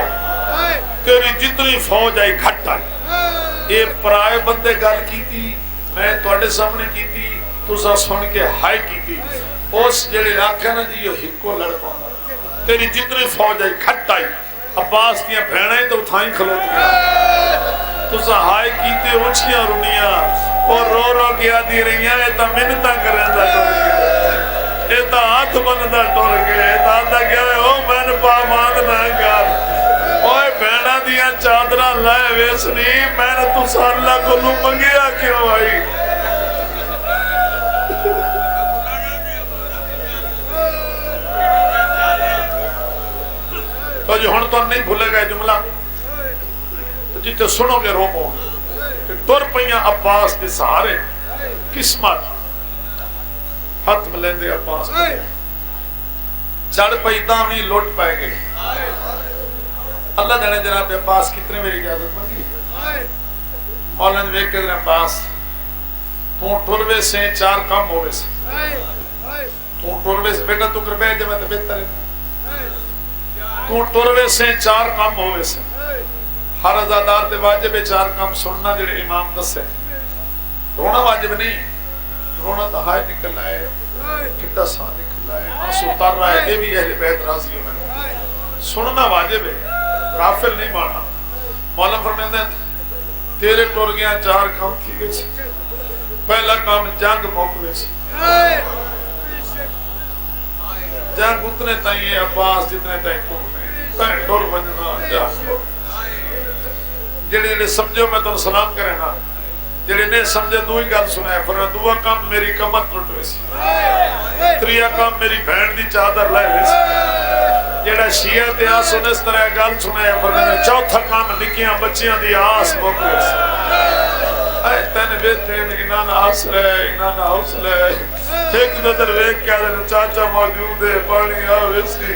S1: تیری جتنی فوج آئی گھٹ آئی یہ پرائے بندے گال کی تھی میں توڑے سامنے کی تھی تو سا سن کے ہائی کی تھی اس جڑے آکھا نا جی یہ ہکو لڑ پوندا تیری جتنی فوج آئی گھٹ آئی عباس دیا بھیڑیں تو اٹھائیں کھلو دیا تو سا ہائی کی تھی اچھیاں رونیاں اور رو رو کیا دی رہی ہیں ایتا منتہ کریں دا ٹور گیا ایتا ہاتھ بندہ ٹور گیا ایتا آدھا کیا ہے او میں نے پامان نہ کر اوہ بینہ دیا چادرہ لائے ویسنی میں نے تو سا اللہ کو لوں منگیا کیوں آئی تو جو ہن تو نہیں بھولے گئے جملہ تو جیتے سنو گے رو پاؤں کہ دور پہیاں عباس دے سہارے قسمت ہاتھ ملیں دے عباس چڑھ پئی دامی لوٹ پائے گئے اللہ جانے جناب عباس کتنے میری اجازت مانگی مولانا ویک کے دن عباس تو ٹروے سے چار کام ہوئے سے تو ٹروے سے بیٹا تو کر بیٹھ جمع تو بہتر ہے تو ٹروے سے چار کام ہوئے سے ہر ازادار دے واجب چار کام سننا جڑے امام دس ہے رونا واجب نہیں رونا تو ہائے نکل آئے کھڑا سا نکل آئے آنسو اتار رہا ہے یہ بھی اہل بیت راضی ہو میں سننا واجب ہے غافل نہیں مانا مولا فرمیندے تیرے ٹور گیا چار کام کی گئے سے پہلا کام جنگ موقعے سے جنگ اتنے تائیں یہ عباس جتنے تائیں تم ہیں تائیں ٹور بننا جنگ جڑے جڑے سمجھو میں تو سلام کرے نا جڑے نے سمجھے دوئی گل سنائے فرمایا دوا کام میری کمر ٹوٹ ویسی تریا کام میری بہن دی چادر لائے ویسی جڑا شیعہ تے آس سنے اس طرح گل سنائے فرمایا چوتھا کام نکیاں بچیاں دی آس موقع ویسی اے تین بیٹھے انہاں حوصلہ انہاں حوصلہ ایک نظر ویک کیا دے چاچا موجود ہے پانی ویسی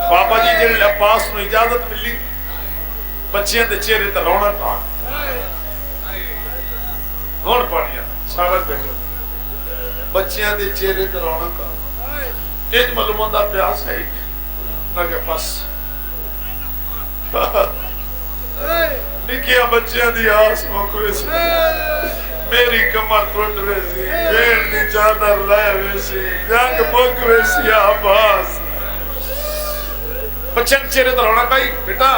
S1: بابا جی جڑے عباس نو اجازت ملی بچیاں دے چہرے تے رونا پان ہون پانیاں ساغت بیٹھو بچیاں دے چہرے تے رونا پان ایک معلومات دا پیاس ہے نہ کہ پاس نکیاں بچیاں دی آس موقعے سے میری کمر ٹوٹ ویسی بین دی چادر لائے ویسی جنگ موقعے سی عباس بچیاں دے چہرے تے رونا بھائی بیٹا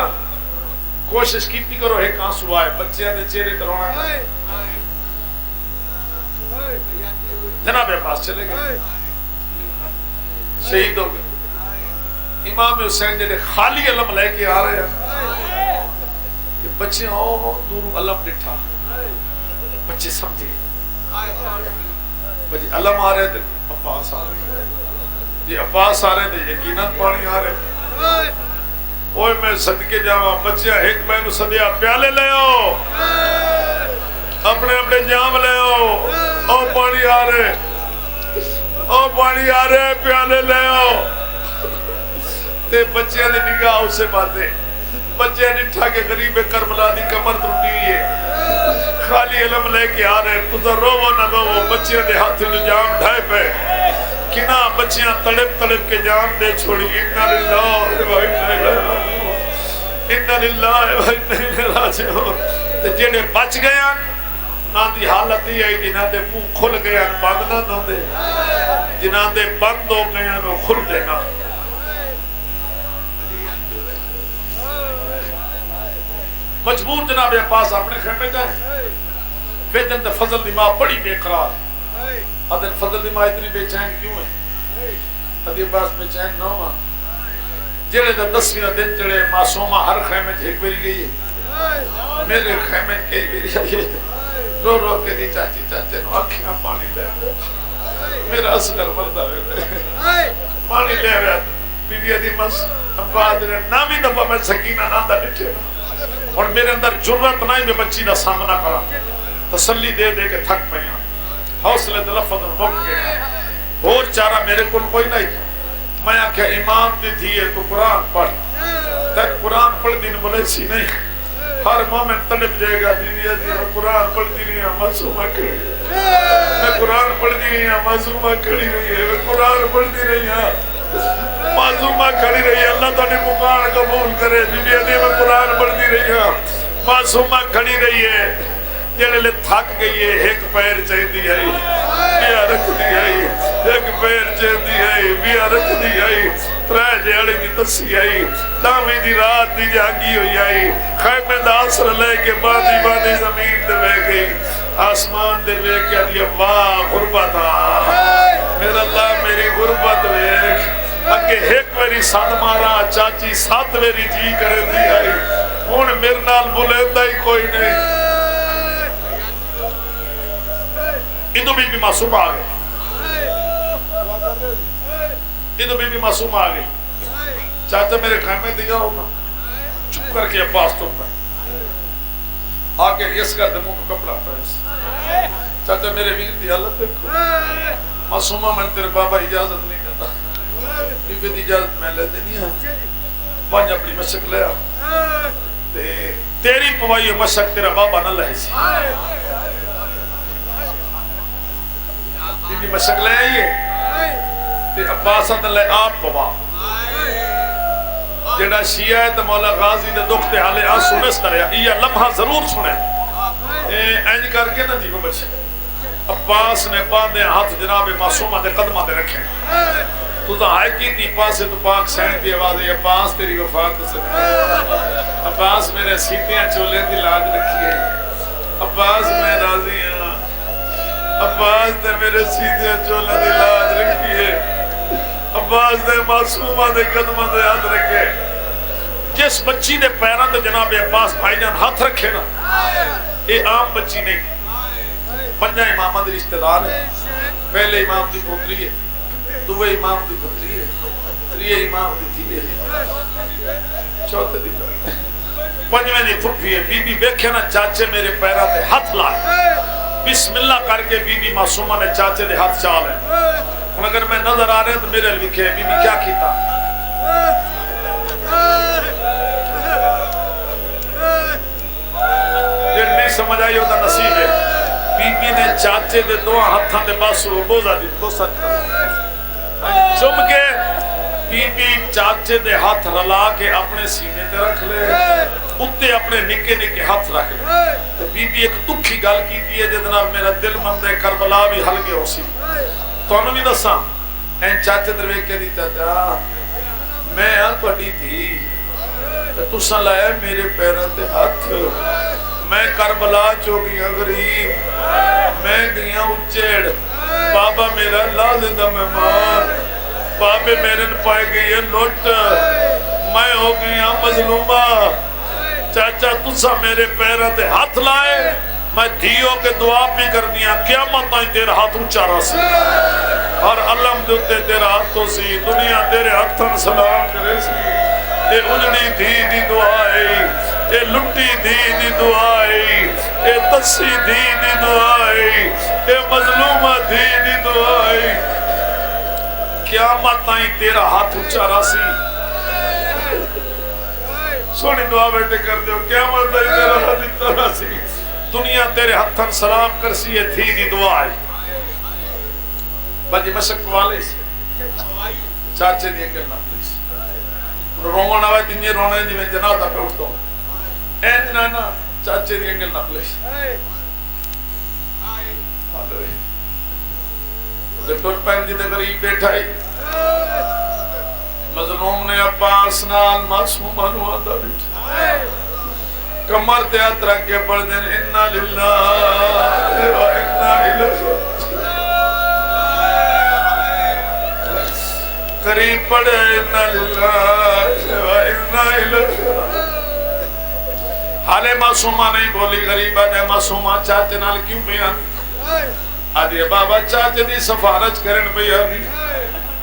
S1: کوشش کیتی کرو ایک آنسو آئے بچیاں دے چہرے تے رونا بھائی جناب عباس چلے گئے شہید ہو گئے امام حسین جڑے خالی علم لے کے آ رہے ہیں کہ بچے دور علم ڈٹھا بچے سمجھے بچے علم آ رہے تھے عباس آ رہے جی عباس آ رہے تھے یقیناً پانی آ رہے اوہ میں صدقے جاواں بچیاں ایک میں نو صدیہ پیالے لے آؤ اپنے اپنے جام لے آؤ او پانی آ رہے پیالے لے آؤ تے بچیاں نے نگاہ اسے باتیں بچیاں نٹھا کے غریب کربلا دی کمر ٹوٹی ہوئی ہے خالی علم لے کے آ رہے تو رو نہ رو بچیاں دے ہاتھ جو جام ڈھائے پہ کنا بچیاں تڑپ تڑپ کے جان دے چھوڑی اتنا للہ انا للہ و انا الیہ راجعون تے جڑے بچ گئے نہ دی حالت ہی آئی جنہاں دے منہ کھل گئے بند نہ دے جنہاں دے بند ہو گئے وہ کھل دینا مجبور جناب عباس اپنے خیمے جائے ویدن دے فضل دی ماں بڑی بے قرار ادھر فضل دی ماں اتنی بے چین کیوں ہے ادھر عباس بے چین نہ ہوا جڑے دا 10ویں دن چڑے معصومہ ہر خیمے ایک بری گئی ہے میرے خیمے کئی بری آئی ہے رو رو کے دی چاچی چاچے نو آنکھیاں پانی دے میرا اصغر مردہ ہوئے پانی دے ہوئے بی بی دی مس عباس نے نامی دفعہ میں سکینہ ناندہ بٹھے اور میرے اندر جرت نہیں میں بچی دا سامنا کرا تسلی دے دے کے تھک پہیاں حوصلے دلفت اور مک گئے اور چارہ میرے کل کوئی نہیں میں آکھا امام دی تھی ہے تو قرآن پڑھ تک قرآن پڑھ دین بولے سی نہیں ہر مومن طلب جائے گا دیدی میں قرآن پڑھ دی نہیں ہے معصومہ کھڑی میں قرآن پڑھ دی نہیں ہے معصومہ کھڑی رہی ہے میں قرآن پڑھ دی نہیں ہے معصومہ کھڑی رہی ہے اللہ تعالی مقان قبول کرے دیدی میں قرآن پڑھ دی رہی ہے معصومہ کھڑی رہی ہے جڑے لے تھک گئی ہے ایک پیر چاہی دی ہے بیا رکھ دی ہے ایک پیر چاہی دی ہے بیا رکھ دی ہے ترہ جیڑی دی تسی ہے دامی دی رات دی جاگی ہوئی ہے خیمے دا عصر لے کے بادی بادی زمین دے بے گئی آسمان دے بے کیا دیا واہ غربت میرا اللہ میری غربت بے اگے ایک ویری ساتھ مارا چاچی ساتھ ویری جی کرے دی ہے ہون میرے نال بلیندہ ہی کوئی نہیں ادھو بی بی معصوم آگئے ادھو بی بی معصوم آگئے چاچا میرے خیمے دیا ہونا چپ کر کے عباس تو پہ آگے یس کر دے منہ کو کپڑا آتا ہے چاچا میرے ویر دی حالت دیکھو معصومہ میں تیرے بابا اجازت نہیں دیتا بی بی دی اجازت میں لے دینی ہے پانچ اپنی مشک لیا تیری پوائی مشک تیرا بابا نہ لے سی بی مشک لے آئیے تے عباس اندلے آپ بابا جڑا شیعہ ہے تو مولا غازی دے دکھ تے حالے آن سنے ستریا یہ لمحہ ضرور سنے اینج کر کے نا جی وہ بچے عباس نے باندھے ہاتھ جناب معصومہ دے قدمہ دے رکھے تو دہائی کی تھی پاسے تو پاک سین دی آوازیں عباس تیری وفات سے عباس میرے سیٹیاں چولے دی لاج رکھی ہے عباس میں راضی ہوں عباس نے میرے سیدھے چولے دی لاج رکھی ہے عباس نے معصومہ دے قدمہ دے ہاتھ رکھے جس بچی نے پیرہ تو جناب عباس بھائی جان ہاتھ رکھے نا یہ عام بچی نہیں پنجہ امامہ دی رشتہ دار ہے پہلے امام دی پوتری ہے دوے امام دی پتری ہے تریے امام دی تھی ہے چوتھے دی پتری پنجویں دی پھپھی ہے بی بی بیکھے نا چاچے میرے پیرہ تے ہاتھ لائے بسم اللہ کر کے بی بی معصومہ نے چاچے دے ہاتھ چال ہے اگر میں نظر آ رہے ہیں تو میرے لکھے بی بی کیا کیتا جن نہیں سمجھ آئی ہوتا نصیب ہے بی بی نے چاچے دے دو ہاتھاں دے باسو بوزا دی بوزا دی چم کے بی بی چاچے دے ہاتھ رلا کے اپنے سینے تے رکھ لے اتے اپنے نکے نکے ہاتھ رکھ لے تو بی بی ایک دکھی گل کی دیئے جدنا میرا دل مندے کربلا بھی ہلگے ہو سی تو انہوں بھی دساں این چاچے دروے کے دی چاچا میں پڑی تھی تو سن لائے میرے پیروں تے ہاتھ میں کربلا چو گیا غریب میں گیا اچھیڑ بابا میرا لازدہ مہمان بابے میرے پائے گئی لوٹ میں ہو گیا مظلومہ چاچا تسا میرے پیروں تے ہاتھ لائے میں دھیوں کے دعا بھی کر دیا قیامت آئی تیرا ہاتھ اونچا رہا سی اور علم دیتے تیرا ہاتھ تو سی دنیا تیرے ہاتھن سلام کرے سی اے اجڑی دھی دی دعائی اے لٹی دھی دی دعائی اے تسی دھی دی دعائی اے مظلومہ دھی دی دعائی قیامت آئی تیرا ہاتھ اونچا رہا سی سونی دعا بیٹے کر دیو قیامت آئی تیرا ہاتھ اونچا رہا سی دنیا تیرے ہتھن سلام کرسی ہے تھی دی دعا ہے بجی مشک والے سے چاچے دی انگل نہ پلیس رونا آئے تنجے رونے جی میں جنازہ پہ اٹھتا ہوں این نا چاچے دی انگل نقلش ٹر پہن جی دے غریب بیٹھا ہی مظلوم نے عباس نال معصوم انوادہ بیٹھا کمر تے ہاتھ رکھ کے پڑھ دیں انا للہ و انا الیہ قریب پڑھے انا للہ و انا الیہ حالے معصومہ نہیں بولی غریبہ دے معصومہ چاچے نال کیوں بیان آدھے بابا چاچے دی سفارج کرن بیانی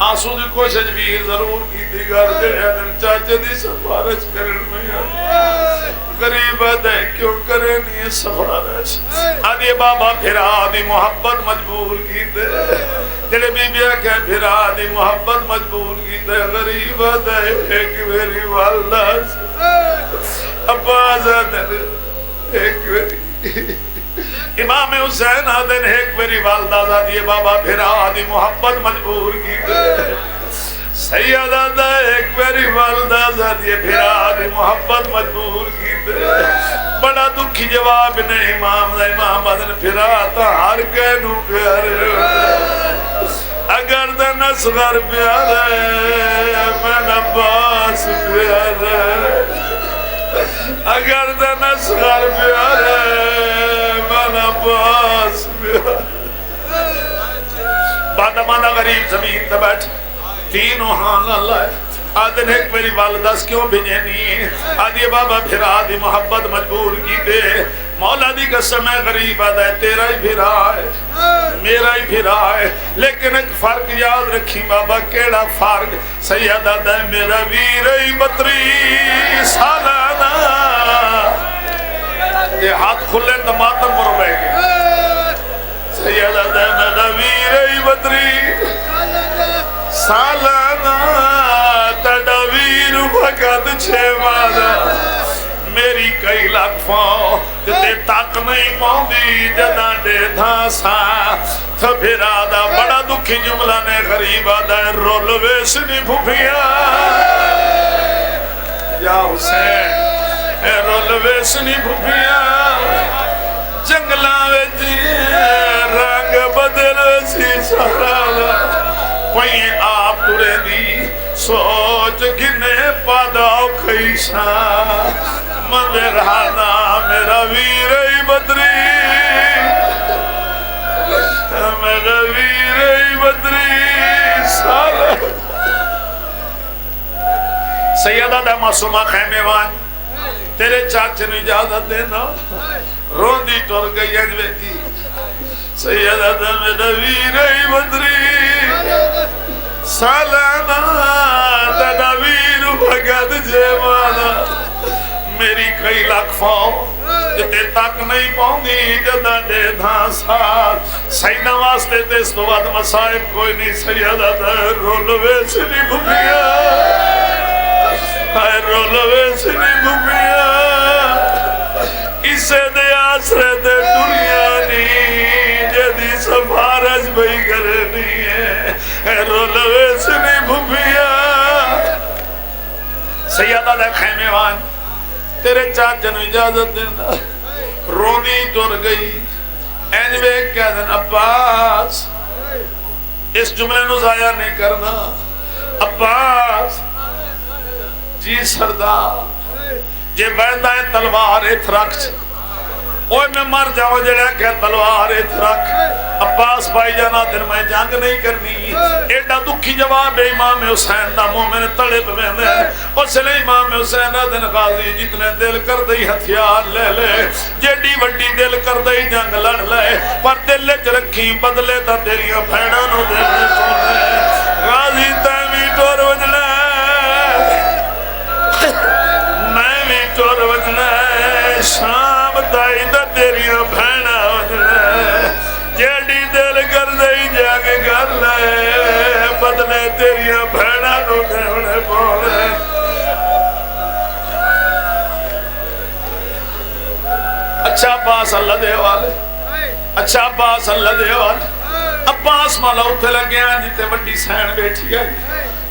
S1: آنسو دی کوشش بھی ضرور کی دیگر جڑے دن چاچے دی سفارج کرن بیانی غریبہ دے کیوں کرے نہیں سفارج آدھے بابا پھرا دی محبت مجبور کی دے جڑے بی بیا کہ پھرا دی محبت مجبور کی دے غریبہ دے ایک میری والدہ عباس آدھن ایک میری امام حسین آدھن ایک میری والدہ آدھی بابا پھرا دی محبت مجبور کی دے سید آدھا ایک میری والدہ آدھی پھرا دی محبت مجبور کی دے بڑا دکھی جواب نے امام آدھن پھرا تا ہر کہنو پیارے اگر دن اصغر پیارے میں عباس پیارے اگر دن اصغر پیارے من عباس پیارے بعد مانا غریب زمین تے بیٹھ تینوں ہاں اللہ ہے آدھن ایک میری والدہ کیوں بھیجنی آدھی بابا پھرا دی محبت مجبور کی دے مولا دی قسم ہے غریب آدھا ہے تیرا ہی پھرا ہے میرا ہی پھرا ہے لیکن ایک فرق یاد رکھی بابا کیڑا فرق سید آدھا ہے میرا ویرہی بطری سالانہ یہ ہاتھ کھلے تو ماتم پر بے گئے سید آدھا ہے میرا ویرہی بطری سالانہ تڑا ویر وقت چھے مانا میری کئی لکھفاں جتے تک نہیں پاؤں جنا دے دھاسا تو پھر آدھا بڑا دکھی جملہ نے غریب آدھا رول ویسنی بھوپیا یا حسین رول ویسنی بھوپیا جنگلہ ویجی رنگ بدل سی سہرالا کوئی آپ تورے دی سوچ گھنے پاداؤ خیشا مندر ہانا میرا ویرہی بدری میرا ویرہی بدری سالہ سیدہ دا معصومہ خیمے وان تیرے چاچے نے اجازت دینا روندی ٹور گئی اجوے جی سیدہ دا میرا ویرہی بدری سالانہ تدابیر بھگت جیوانا میری کئی لکھفاں جتے تک نہیں پاؤں جدہ دے دھانسا سیدہ واسطے تے اس تو بعد مسائب کوئی نہیں سیدہ در رولوے سے نہیں بھوپیا رولوے سے نہیں بھوپیا اسے دے آسرے دے دنیا نہیں جدی سفارج بھئی کرنی ہے رولوے سے نہیں بھوپیا سیدہ دے خیمے وان تیرے چاچے نے اجازت دینا رونی ٹور گئی اینوے کہہ دن عباس اس جملے نو ضائع نہیں کرنا عباس جی سردار جے بیندہ ہے تلوار ایت رکھ اوہ میں مر جاؤں جڑا کہ تلوار ایت رکھ عباس بھائی جانا دن میں جنگ نہیں کرنی ایڈا دکھی جواب امام حسین دا مومن تڑے پہ میں اس لئے امام حسین دن غازی جتنے دل کر دئی ہتھیار لے لے جیڈی وڈی دل کر دئی جنگ لڑ لے پر دل لے رکھی بدلے تا تیریاں بھیڑا نو دل لے غازی تیمی ٹور وجلے میں بھی ٹور وجلے شام تائی دا تیریاں بھیڑا وجلے جیڈی دل کر دئی جنگ کر لے بدلے تیریاں بھیڑا نو دیونے بولے اچھا عباس اللہ دے والے اچھا عباس اللہ دے والے عباس مالا اتھے لگے ہیں جیتے وڈی سین بیٹھی آئی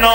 S1: 9